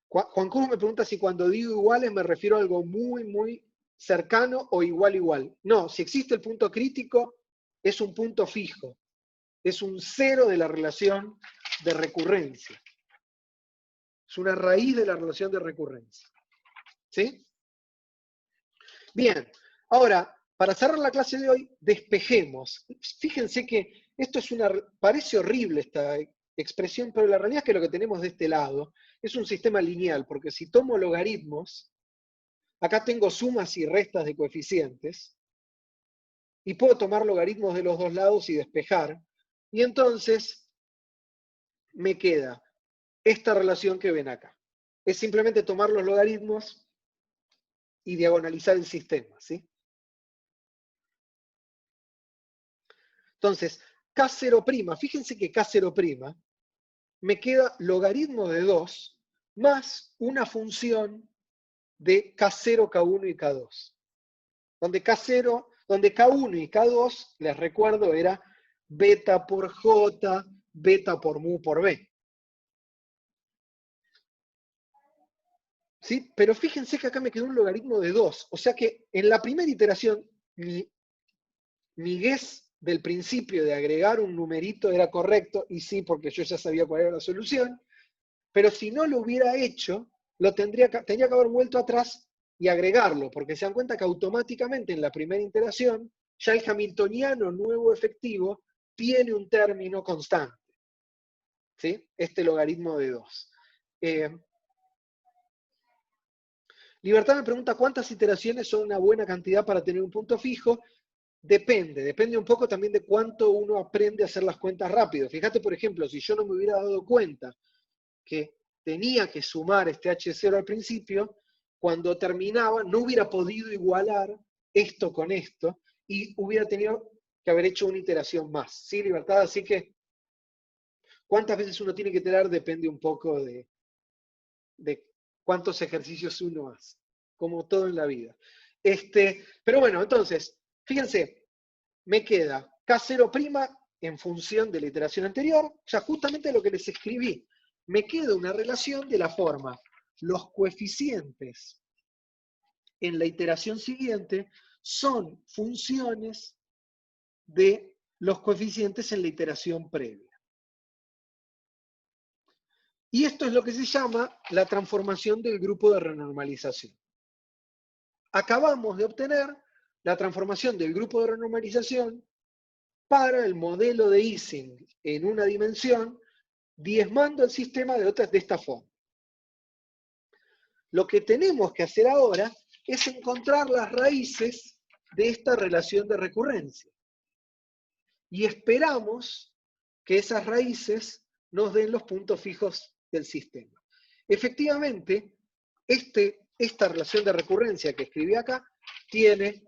Juan Cruz me pregunta si cuando digo iguales me refiero a algo muy, muy cercano o igual, igual. No, si existe el punto crítico, es un punto fijo. Es un cero de la relación de recurrencia. Es una raíz de la relación de recurrencia. ¿Sí? Bien, ahora, para cerrar la clase de hoy, despejemos. Fíjense que esto es parece horrible esta expresión, pero la realidad es que lo que tenemos de este lado es un sistema lineal, porque si tomo logaritmos, acá tengo sumas y restas de coeficientes, y puedo tomar logaritmos de los dos lados y despejar, y entonces me queda esta relación que ven acá. Es simplemente tomar los logaritmos y diagonalizar el sistema, ¿sí? Entonces, K0', fíjense que K0' me queda logaritmo de 2 más una función de K0, K1 y K2. Donde K1 y K2, les recuerdo, era beta por J, beta por mu por B. ¿Sí? Pero fíjense que acá me quedó un logaritmo de 2. O sea que en la primera iteración, mi guess del principio de agregar un numerito era correcto, y sí, porque yo ya sabía cuál era la solución, pero si no lo hubiera hecho, tendría que haber vuelto atrás y agregarlo, porque se dan cuenta que automáticamente en la primera iteración, ya el hamiltoniano nuevo efectivo tiene un término constante, ¿sí? Este logaritmo de 2. Libertad me pregunta cuántas iteraciones son una buena cantidad para tener un punto fijo. Depende un poco también de cuánto uno aprende a hacer las cuentas rápido. Fíjate, por ejemplo, si yo no me hubiera dado cuenta que tenía que sumar este H0 al principio, cuando terminaba no hubiera podido igualar esto con esto y hubiera tenido que haber hecho una iteración más. ¿Sí, Libertad? Así que cuántas veces uno tiene que iterar depende un poco de cuántos ejercicios uno hace, como todo en la vida. Pero bueno, entonces, fíjense, me queda K0' en función de la iteración anterior, ya justamente lo que les escribí. Me queda una relación de la forma, los coeficientes en la iteración siguiente son funciones de los coeficientes en la iteración previa. Y esto es lo que se llama la transformación del grupo de renormalización. Acabamos de obtener la transformación del grupo de renormalización para el modelo de Ising en una dimensión, diezmando el sistema de esta forma. Lo que tenemos que hacer ahora es encontrar las raíces de esta relación de recurrencia. Y esperamos que esas raíces nos den los puntos fijos del sistema. Efectivamente, esta relación de recurrencia que escribí acá tiene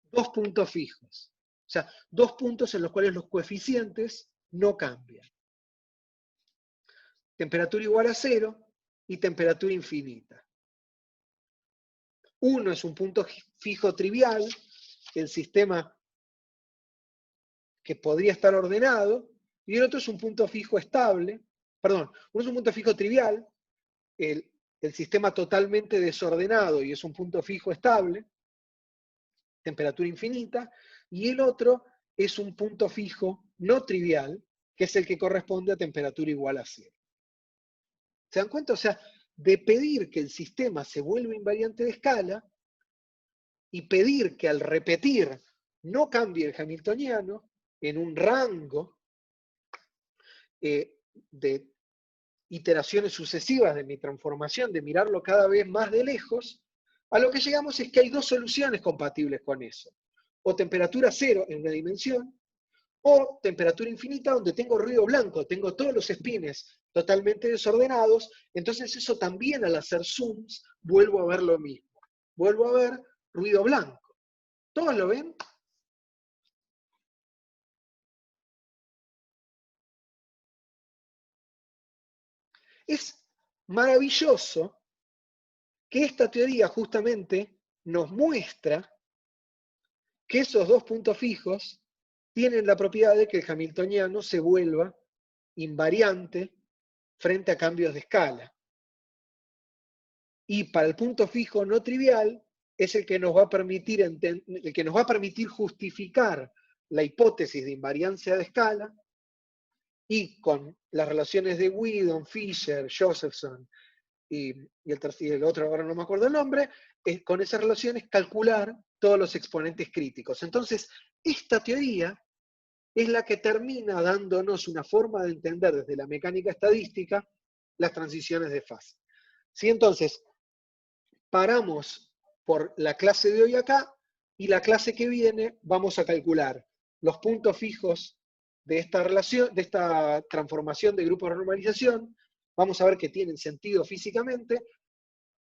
dos puntos fijos. O sea, dos puntos en los cuales los coeficientes no cambian. Temperatura igual a 0 y temperatura infinita. Uno es un punto fijo trivial, el sistema que podría estar ordenado, y el otro es un punto fijo estable, perdón, uno es un punto fijo trivial, el sistema totalmente desordenado y es un punto fijo estable, temperatura infinita, y el otro es un punto fijo no trivial, que es el que corresponde a temperatura igual a 0. ¿Se dan cuenta? O sea, de pedir que el sistema se vuelva invariante de escala y pedir que al repetir no cambie el hamiltoniano en un rango de iteraciones sucesivas de mi transformación, de mirarlo cada vez más de lejos, a lo que llegamos es que hay dos soluciones compatibles con eso. O temperatura 0 en una dimensión, o temperatura infinita donde tengo ruido blanco, tengo todos los espines totalmente desordenados, entonces eso también al hacer zooms vuelvo a ver lo mismo. Vuelvo a ver ruido blanco. ¿Todos lo ven? Es maravilloso que esta teoría justamente nos muestra que esos dos puntos fijos tienen la propiedad de que el hamiltoniano se vuelva invariante frente a cambios de escala. Y para el punto fijo no trivial es el que nos va a permitir justificar la hipótesis de invariancia de escala, y con las relaciones de Wheedon, Fisher, Josephson y el otro ahora no me acuerdo el nombre, con esas relaciones calcular todos los exponentes críticos. Entonces, esta teoría es la que termina dándonos una forma de entender desde la mecánica estadística las transiciones de fase. ¿Sí? Entonces, paramos por la clase de hoy acá, y la clase que viene vamos a calcular los puntos fijos de esta relación, de esta transformación de grupos de normalización. Vamos a ver que tienen sentido físicamente,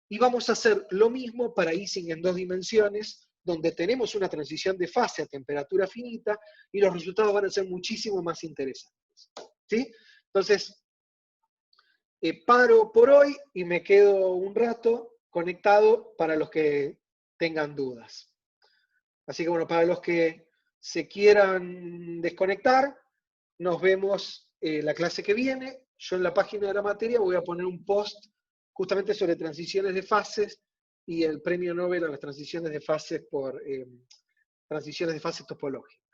y vamos a hacer lo mismo para Ising en 2 dimensiones, donde tenemos una transición de fase a temperatura finita, y los resultados van a ser muchísimo más interesantes. ¿Sí? Entonces, paro por hoy y me quedo un rato conectado para los que tengan dudas. Así que bueno, para los que se quieran desconectar, nos vemos la clase que viene. Yo en la página de la materia voy a poner un post justamente sobre transiciones de fases y el premio Nobel a las transiciones de fases por transiciones de fases topológicas.